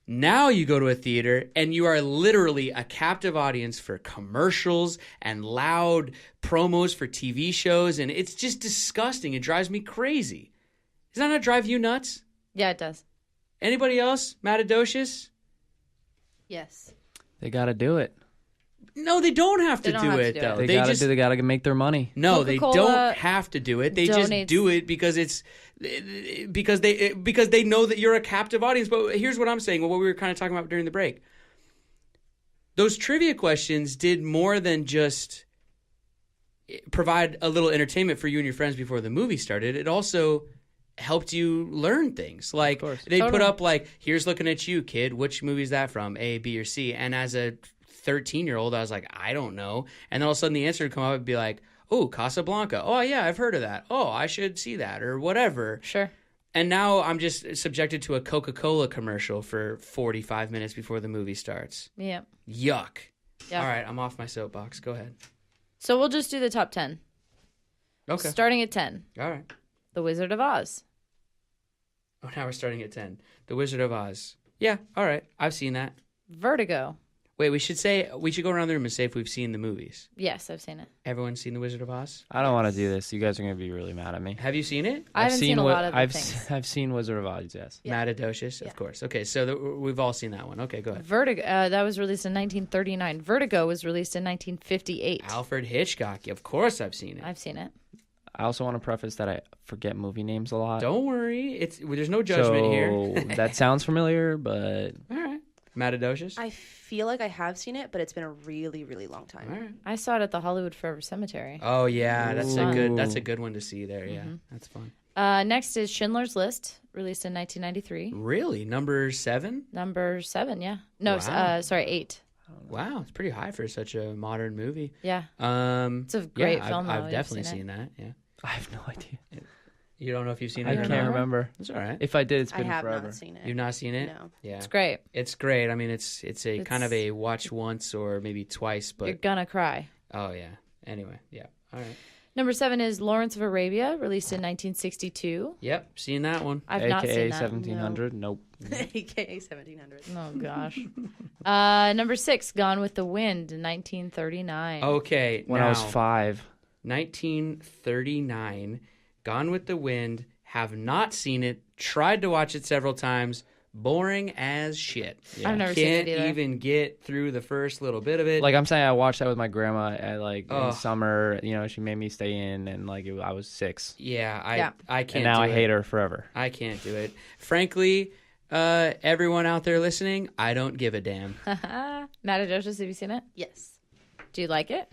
Speaker 2: Now you go to a theater and you are literally a captive audience for commercials and loud promos for TV shows, and it's just disgusting. It drives me crazy. Does that not drive you nuts?
Speaker 3: Yeah, it does.
Speaker 2: Anybody else? Matadocious?
Speaker 4: Yes.
Speaker 5: They got to do it.
Speaker 2: No, they don't have to
Speaker 3: They don't
Speaker 2: do
Speaker 3: have to
Speaker 2: it,
Speaker 3: do
Speaker 2: though.
Speaker 3: it.
Speaker 5: They got to make their money.
Speaker 2: No, they
Speaker 3: Coca-Cola
Speaker 2: don't have to do it. They just
Speaker 3: donates-
Speaker 2: do it because it's because they know that you're a captive audience. But here's what I'm saying. What we were kind of talking about during the break. Those trivia questions did more than just provide a little entertainment for you and your friends before the movie started. It also helped you learn things. Like they put up like, here's looking at you, kid. Which movie is that from? A, B, or C? And as a 13-year-old, I was like, I don't know. And then all of a sudden the answer would come up and be like, oh, Casablanca. Oh, yeah, I've heard of that. Oh, I should see that or whatever.
Speaker 3: Sure.
Speaker 2: And now I'm just subjected to a Coca-Cola commercial for 45 minutes before the movie starts.
Speaker 3: Yeah.
Speaker 2: Yuck.
Speaker 3: Yeah.
Speaker 2: All right, I'm off my soapbox. Go ahead.
Speaker 3: So we'll just do the top 10.
Speaker 2: Okay.
Speaker 3: Starting at 10.
Speaker 2: All right.
Speaker 3: The Wizard of Oz.
Speaker 2: Oh, now we're starting at 10. The Wizard of Oz. Yeah, all right. I've seen that.
Speaker 3: Vertigo.
Speaker 2: Wait, we should go around the room and say if we've seen the movies.
Speaker 3: Yes, I've seen it.
Speaker 2: Everyone's seen The Wizard of Oz?
Speaker 5: I don't want to do this. You guys are going to be really mad at me.
Speaker 2: Have you seen it?
Speaker 3: I haven't seen a lot of the
Speaker 5: I've
Speaker 3: things.
Speaker 5: I've seen Wizard of Oz, yes.
Speaker 3: Yeah.
Speaker 2: Matadocious, of course. Okay, so we've all seen that one. Okay, go ahead.
Speaker 3: Vertigo. That was released in 1939. Vertigo was released in 1958.
Speaker 2: Alfred Hitchcock. Of course I've seen it.
Speaker 3: I've seen it.
Speaker 5: I also want to preface that I forget movie names a lot.
Speaker 2: Don't worry. There's no judgment here.
Speaker 5: That sounds familiar, but
Speaker 2: All right. Matadocious?
Speaker 4: I feel like I have seen it, but it's been a really, really long time.
Speaker 2: All right.
Speaker 3: I saw it at the Hollywood Forever Cemetery.
Speaker 2: Oh yeah, that's
Speaker 5: Ooh.
Speaker 2: a good one to see there. Yeah, that's fun.
Speaker 3: Next is Schindler's List, released in 1993.
Speaker 2: Really, number 7?
Speaker 3: Number 7, yeah. No,
Speaker 2: Wow.
Speaker 3: sorry, 8.
Speaker 2: Wow, it's pretty high for such a modern movie.
Speaker 3: Yeah.
Speaker 2: It's
Speaker 3: a great film, though.
Speaker 2: I've
Speaker 3: You've
Speaker 2: definitely
Speaker 3: seen
Speaker 2: seen that. Yeah.
Speaker 5: I have no idea.
Speaker 2: You don't know if you've seen it
Speaker 5: I
Speaker 2: or
Speaker 5: can't
Speaker 2: not?
Speaker 5: remember.
Speaker 2: That's all right.
Speaker 5: If I did, it's
Speaker 4: I
Speaker 5: been
Speaker 4: have
Speaker 5: forever.
Speaker 4: not seen it.
Speaker 2: You've not seen it?
Speaker 4: No.
Speaker 2: Yeah.
Speaker 3: It's great.
Speaker 2: It's great. I mean, it's a kind of
Speaker 3: It's-
Speaker 2: a watch once or maybe twice, but
Speaker 3: You're gonna cry.
Speaker 2: oh yeah. Anyway, yeah. All right.
Speaker 3: Number 7 is Lawrence of Arabia, released in 1962.
Speaker 2: Yep, seen that one.
Speaker 3: I've not
Speaker 5: AKA
Speaker 3: seen that.
Speaker 5: 1700. Nope.
Speaker 4: AKA 1700.
Speaker 3: Oh gosh. Number 6, Gone with the Wind, in 1939.
Speaker 2: Okay,
Speaker 5: When I was 5.
Speaker 2: 1939, Gone with the Wind. Have not seen it. Tried to watch it several times. Boring as shit.
Speaker 3: I've never seen it either.
Speaker 2: Can't even get through the first little bit of it.
Speaker 5: Like I'm saying, I watched that with my grandma at in
Speaker 2: Ugh.
Speaker 5: summer. You know, she made me stay in, and I was 6.
Speaker 2: yeah,
Speaker 3: Yeah.
Speaker 2: I can't.
Speaker 5: And now
Speaker 2: do
Speaker 5: I
Speaker 2: it.
Speaker 5: hate her forever.
Speaker 2: I can't do it. Frankly, everyone out there listening, I don't give a damn.
Speaker 3: Matadocious, have you seen it?
Speaker 4: Yes.
Speaker 3: Do you like it?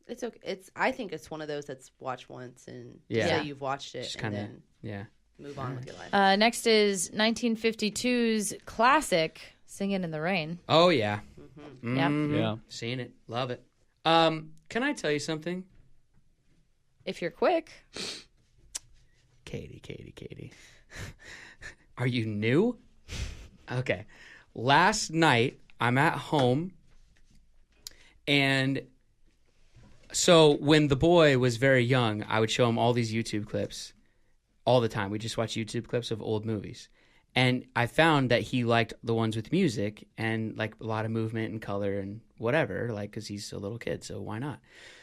Speaker 4: It's okay. I think it's one of those that's watch once and
Speaker 2: Yeah.
Speaker 4: say you've watched it
Speaker 2: Just
Speaker 4: and
Speaker 2: kinda-
Speaker 4: then
Speaker 2: Yeah.
Speaker 4: move on with your life.
Speaker 3: Next is 1952's classic, Singing in the Rain.
Speaker 2: Oh yeah.
Speaker 3: Yeah.
Speaker 2: Mhm.
Speaker 5: Yeah.
Speaker 2: Seen it. Love it. Can I tell you something?
Speaker 3: If you're quick.
Speaker 2: Katie. Are you new? Okay. Last night, I'm at home, and so when the boy was very young, I would show him all these YouTube clips all the time. We just watch YouTube clips of old movies. And I found that he liked the ones with music and like a lot of movement and color and whatever, like, because he's a little kid, so why not?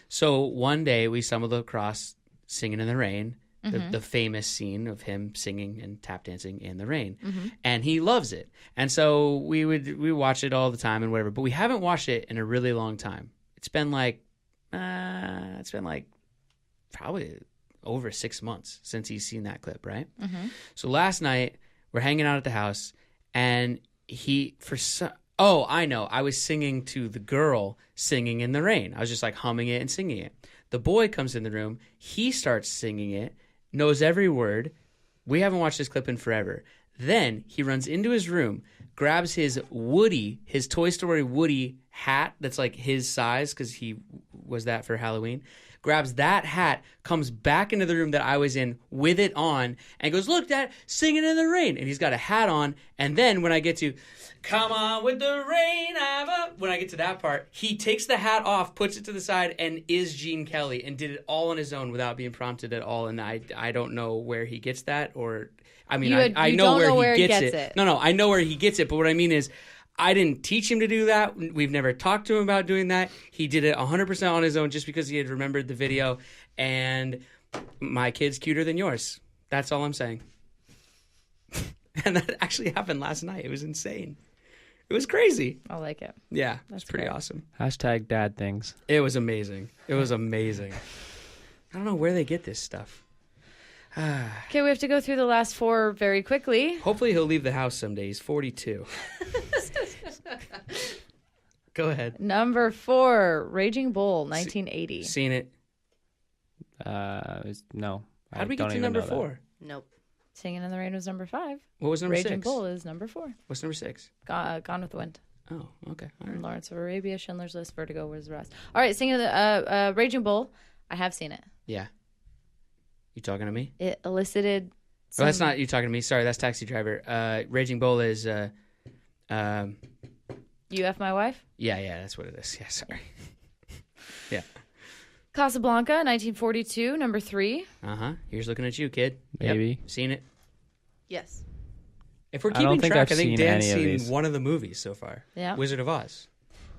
Speaker 2: So one day we stumbled across Singing in the Rain, the famous scene of him singing and tap dancing in the rain. And he loves it. And so we watch it all the time and whatever, but we haven't watched it in a really long time. It's been like probably over 6 months since he's seen that clip, right? So last night we're hanging out at the house, and I know, I was singing to the girl Singing in the Rain. I was just like humming it and singing it. The boy comes in the room, he starts singing it, knows every word. We haven't watched this clip in forever. Then he runs into his room, grabs his Toy Story Woody hat that's like his size because he was that for Halloween, grabs that hat, comes back into the room that I was in with it on, and goes, "Look, Dad, Singing in the Rain." And he's got a hat on. And then when I get to, "Come on with the rain," when I get to that part, he takes the hat off, puts it to the side, and is Gene Kelly, and did it all on his own without being prompted at all. And I don't know where he gets that, or I mean, I know where he gets it. No, I know where he gets it. But what I mean is, I didn't teach him to do that. We've never talked to him about doing that. He did it 100% on his own just because he had remembered the video. And my kid's cuter than yours. That's all I'm saying. And that actually happened last night. It was insane. It was crazy.
Speaker 3: I like it.
Speaker 2: Yeah, that's pretty awesome.
Speaker 5: Hashtag dad things.
Speaker 2: It was amazing. It was amazing. I don't know where they get this stuff.
Speaker 3: Okay, we have to go through the last 4 very quickly.
Speaker 2: Hopefully he'll leave the house someday. He's 42. Go ahead.
Speaker 3: Number 4, Raging Bull, 1980.
Speaker 2: Seen it.
Speaker 5: No.
Speaker 2: How did we get to number 4?
Speaker 4: Nope.
Speaker 3: Singing in the Rain was number 5.
Speaker 2: What was number 6?
Speaker 3: Raging Bull is number 4.
Speaker 2: What's number 6?
Speaker 3: Gone with the Wind.
Speaker 2: Oh, okay. All right.
Speaker 3: Lawrence of Arabia, Schindler's List, Vertigo was the rest. All right, Singing the Raging Bull. I have seen it.
Speaker 2: Yeah. You talking to me?
Speaker 3: It elicited.
Speaker 2: Oh, that's not you talking to me. Sorry, that's Taxi Driver. Raging Bull is.
Speaker 3: You F My Wife?
Speaker 2: Yeah, that's what it is. Yeah, sorry. Yeah.
Speaker 3: Casablanca, 1942, number 3.
Speaker 2: Here's looking at you, kid.
Speaker 5: Maybe.
Speaker 2: Yep. Seen it.
Speaker 4: Yes.
Speaker 2: If we're
Speaker 5: I don't
Speaker 2: keeping
Speaker 5: think
Speaker 2: track,
Speaker 5: I've
Speaker 2: I think
Speaker 5: seen
Speaker 2: Dan's
Speaker 5: any of
Speaker 2: seen
Speaker 5: these.
Speaker 2: one of the movies so far.
Speaker 3: Yeah.
Speaker 2: Wizard of Oz.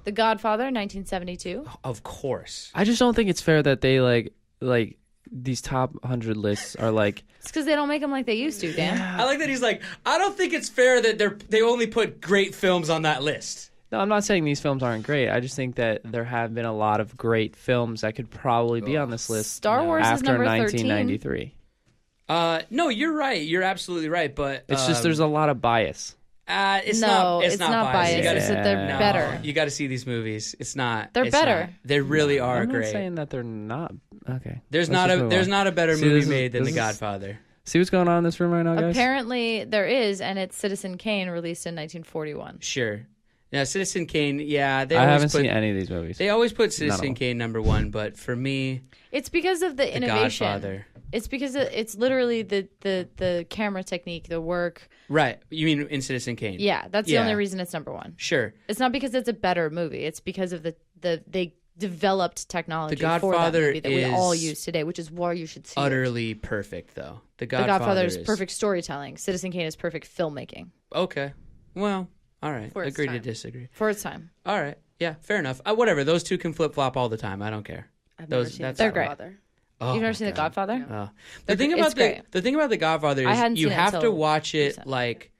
Speaker 3: The Godfather, 1972.
Speaker 2: Of course.
Speaker 5: I just don't think it's fair that they like these top 100 lists are like.
Speaker 3: It's because they don't make them like they used to, Dan.
Speaker 2: I like that he's like, I don't think it's fair that they only put great films on that list.
Speaker 5: No, I'm not saying these films aren't great. I just think that there have been a lot of great films that could probably be on this list.
Speaker 3: Star Wars is
Speaker 5: after
Speaker 3: number
Speaker 5: 1993.
Speaker 2: No, you're right. You're absolutely right. But
Speaker 5: It's just there's a lot of bias.
Speaker 2: It's
Speaker 3: No,
Speaker 2: not.
Speaker 3: it's not biased.
Speaker 2: You gotta,
Speaker 3: It's that they're
Speaker 5: No.
Speaker 3: better.
Speaker 2: You got to see these movies. It's not.
Speaker 3: They're
Speaker 2: it's
Speaker 3: better.
Speaker 2: not. They really are
Speaker 5: I'm not
Speaker 2: great.
Speaker 5: saying that they're not. Okay.
Speaker 2: There's
Speaker 5: Let's just move on.
Speaker 2: not a better
Speaker 5: See,
Speaker 2: movie
Speaker 5: this is-
Speaker 2: made than
Speaker 5: this
Speaker 2: The
Speaker 5: is-
Speaker 2: Godfather.
Speaker 5: See what's going on in this room right now, guys?
Speaker 3: Apparently there is, and it's Citizen Kane, released in 1941.
Speaker 2: Sure. Yeah, Citizen Kane. Yeah,
Speaker 5: I haven't seen any of these movies.
Speaker 2: They always put Citizen Kane number 1, but for me,
Speaker 3: it's because of the innovation.
Speaker 2: Godfather.
Speaker 3: It's because it's literally the camera technique, the work.
Speaker 2: Right. You mean in Citizen Kane?
Speaker 3: Yeah, that's the only reason it's number 1.
Speaker 2: Sure.
Speaker 3: It's not because it's a better movie. It's because of they developed technology
Speaker 2: The Godfather
Speaker 3: for that movie that we all
Speaker 2: is
Speaker 3: use today, which is why you should see
Speaker 2: utterly perfect, though. The
Speaker 3: Godfather is
Speaker 2: is
Speaker 3: perfect storytelling. Citizen Kane is perfect filmmaking.
Speaker 2: Okay. Well, all right.
Speaker 4: For its
Speaker 2: Agree to
Speaker 4: time.
Speaker 2: disagree.
Speaker 3: For its time.
Speaker 2: All right. Yeah, fair enough. Whatever. Those two can flip-flop all the time. I don't care.
Speaker 4: I've never seen
Speaker 3: They're great.
Speaker 4: Godfather.
Speaker 2: Oh,
Speaker 3: You've never
Speaker 2: my
Speaker 3: seen The
Speaker 2: God.
Speaker 3: Godfather?
Speaker 2: Oh.
Speaker 3: They're
Speaker 2: The thing
Speaker 3: gr-
Speaker 2: about
Speaker 3: it's great.
Speaker 2: the thing about The Godfather
Speaker 3: I
Speaker 2: is
Speaker 3: hadn't
Speaker 2: you
Speaker 3: seen it
Speaker 2: have to
Speaker 3: until
Speaker 2: watch it
Speaker 3: recent.
Speaker 2: like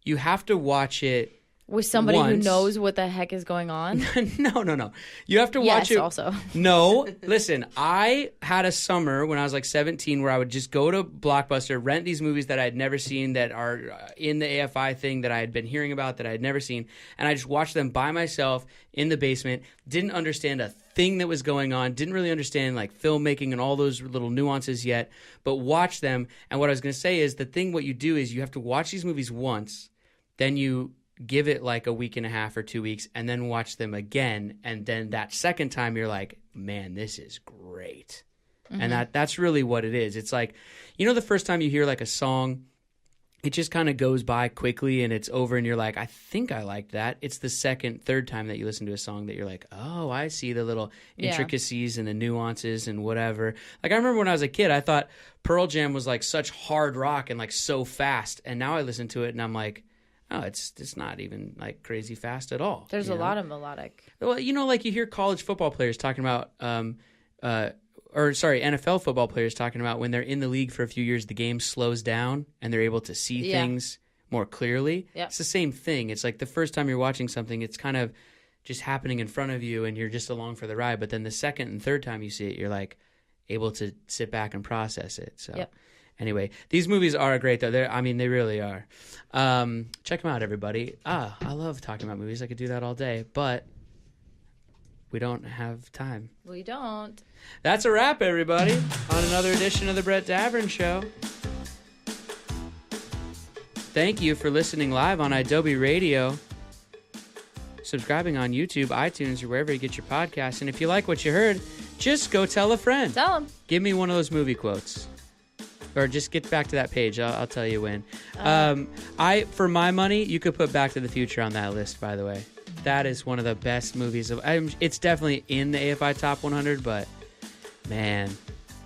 Speaker 2: you have to watch it
Speaker 3: With somebody who
Speaker 2: once.
Speaker 3: knows what the heck is going on?
Speaker 2: No. You have to watch
Speaker 3: Yes,
Speaker 2: it.
Speaker 3: also.
Speaker 2: No, listen. I had a summer when I was like 17 where I would just go to Blockbuster, rent these movies that I had never seen that are in the AFI thing that I had been hearing about that I had never seen, and I just watched them by myself in the basement. Didn't understand a thing that was going on. Didn't really understand like filmmaking and all those little nuances yet, but watched them. And what I was going to say is what you do is you have to watch these movies once, then you give it like a week and a half or 2 weeks and then watch them again, and then that second time you're like, man, this is great. And that's really what it is. It's like, you know, the first time you hear like a song, it just kind of goes by quickly and it's over and you're like, I think I liked that. It's the second, third time that you listen to a song that you're like, oh, I see the little intricacies and the nuances and whatever. Like I remember when I was a kid, I thought Pearl Jam was like such hard rock and like so fast, and now I listen to it and I'm like, oh, it's not even like crazy fast at all.
Speaker 3: There's a lot of melodic.
Speaker 2: Well, you know, like you hear college football players talking about, NFL football players talking about when they're in the league for a few years, the game slows down and they're able to see things more clearly.
Speaker 3: Yeah.
Speaker 2: It's the same thing. It's like the first time you're watching something, it's kind of just happening in front of you and you're just along for the ride. But then the second and third time you see it, you're like able to sit back and process it. So. Anyway, these movies are great, though. They really are. Check them out, everybody. I love talking about movies. I could do that all day, but we don't have time.
Speaker 3: We don't.
Speaker 2: That's a wrap, everybody, on another edition of the Brett Davern Show. Thank you for listening live on Adobe Radio, subscribing on YouTube, iTunes, or wherever you get your podcasts. And if you like what you heard, just go tell a friend.
Speaker 3: Tell them.
Speaker 2: Give me one of those movie quotes. Or just get back to that page. I'll tell you when. For my money, you could put Back to the Future on that list, by the way. That is one of the best movies. It's definitely in the AFI Top 100, but man,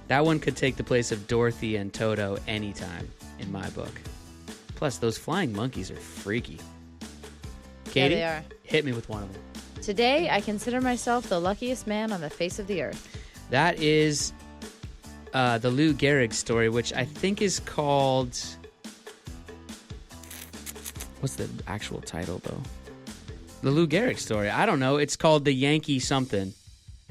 Speaker 2: that one could take the place of Dorothy and Toto anytime in my book. Plus, those flying monkeys are freaky. Katie,
Speaker 3: they are.
Speaker 2: Hit me with one of them.
Speaker 3: Today, I consider myself the luckiest man on the face of the earth.
Speaker 2: That is the Lou Gehrig story, which I think is called... What's the actual title, though? The Lou Gehrig story. I don't know. It's called The Yankee something.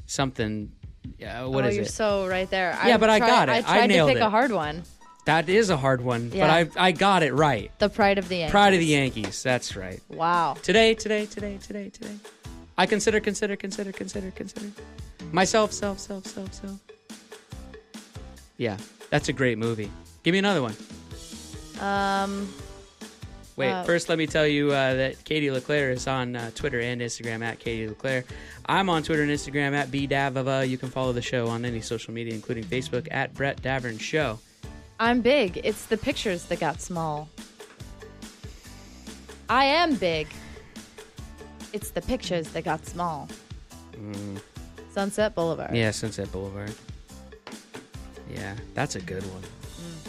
Speaker 2: Something. What is
Speaker 3: you're
Speaker 2: it?
Speaker 3: so right there.
Speaker 2: Yeah, but I got it.
Speaker 3: I tried to
Speaker 2: nailed
Speaker 3: pick
Speaker 2: it.
Speaker 3: a hard one.
Speaker 2: That is a hard one,
Speaker 3: Yeah.
Speaker 2: but I got it right.
Speaker 3: The Pride of the Yankees.
Speaker 2: Pride of the Yankees. That's right.
Speaker 3: Wow.
Speaker 2: Today. I consider. Myself, self. Yeah, that's a great movie. Give me another one. Wait, first let me tell you that Katie LeClaire is on Twitter and Instagram at Katie LeClaire. I'm on Twitter and Instagram at BDavava. You can follow the show on any social media, including Facebook at Brett Davern Show.
Speaker 3: I'm big. It's the pictures that got small. I am big. It's the pictures that got small. Sunset Boulevard.
Speaker 2: Yeah, Sunset Boulevard. Yeah, that's a good one.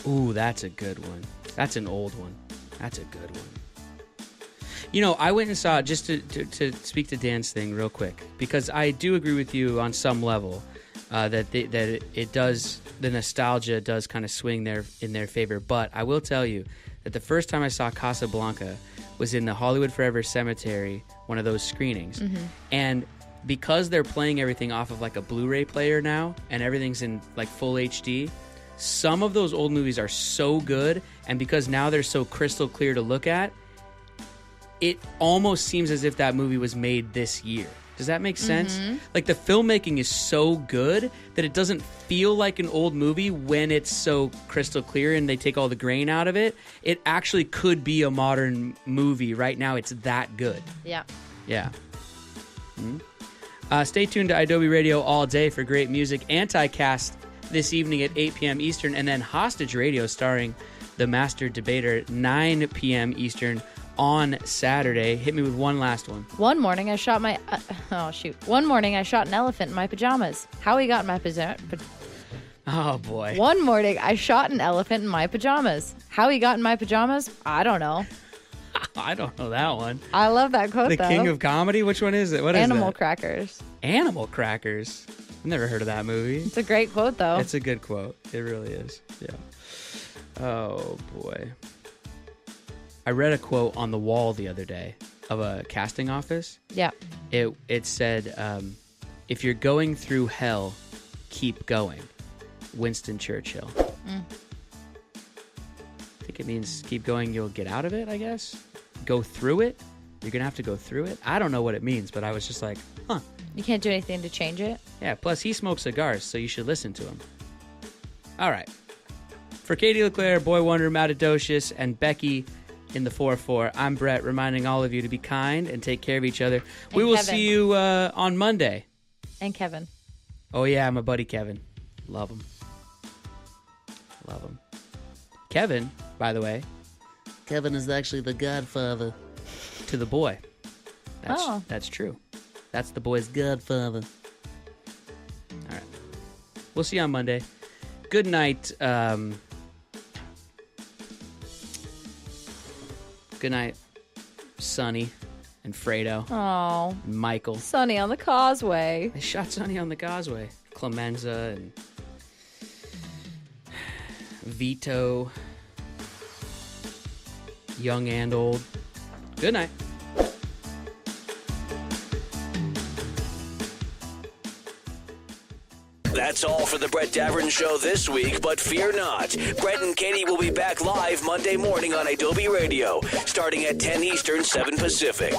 Speaker 2: Ooh, that's a good one. That's an old one. That's a good one. You know, I went and saw, just to speak to Dan's thing real quick, because I do agree with you on some level that it does, the nostalgia does kind of swing in their favor. But I will tell you that the first time I saw Casablanca was in the Hollywood Forever Cemetery, one of those screenings. And because they're playing everything off of like a Blu-ray player now, and everything's in like full HD, some of those old movies are so good, and because now they're so crystal clear to look at, it almost seems as if that movie was made this year. Does that make sense? Like, the filmmaking is so good that it doesn't feel like an old movie when it's so crystal clear and they take all the grain out of it. It actually could be a modern movie right now. It's that good.
Speaker 3: Yeah.
Speaker 2: Yeah. Stay tuned to Adobe Radio all day for great music. Anti-Cast this evening at 8 p.m. Eastern, and then Hostage Radio starring the Master Debater, 9 p.m. Eastern on Saturday. Hit me with one last one.
Speaker 3: One morning I shot my... One morning I shot an elephant in my pajamas. How he got in my pajamas...
Speaker 2: Oh, boy.
Speaker 3: One morning I shot an elephant in my pajamas. How he got in my pajamas? I don't know.
Speaker 2: I don't know that one.
Speaker 3: I love that quote,
Speaker 2: The
Speaker 3: though.
Speaker 2: King of Comedy? Which one is it? What is
Speaker 3: Animal
Speaker 2: that?
Speaker 3: Crackers.
Speaker 2: Animal Crackers. I've never heard of that movie.
Speaker 3: It's a great quote, though.
Speaker 2: It's a good quote. It really is. Yeah. Oh, boy. I read a quote on the wall the other day of a casting office.
Speaker 3: Yeah.
Speaker 2: It said, if you're going through hell, keep going. Winston Churchill. I think it means keep going, you'll get out of it, I guess. Go through it. You're going to have to go through it. I don't know what it means, but I was just like, huh.
Speaker 3: You can't do anything to change it.
Speaker 2: Yeah, plus he smokes cigars, so you should listen to him. All right. For Katie LeClaire, Boy Wonder, Matadocious, and Becky in the 4-4, I'm Brett, reminding all of you to be kind and take care of each other. We will see you on Monday.
Speaker 3: And Kevin.
Speaker 2: Oh, yeah, my buddy Kevin. Love him. Love him. Kevin, by the way, Kevin is actually the godfather to the boy. That's true. That's the boy's godfather. All right. We'll see you on Monday. Good night. Good night, Sonny and Fredo.
Speaker 3: Oh.
Speaker 2: And Michael.
Speaker 3: Sonny on the causeway.
Speaker 2: They shot Sonny on the causeway. Clemenza and Vito. Young and old. Good night.
Speaker 1: That's all for the Brett Davern Show this week, but fear not. Brett and Katie will be back live Monday morning on Adobe Radio, starting at 10 Eastern, 7 Pacific.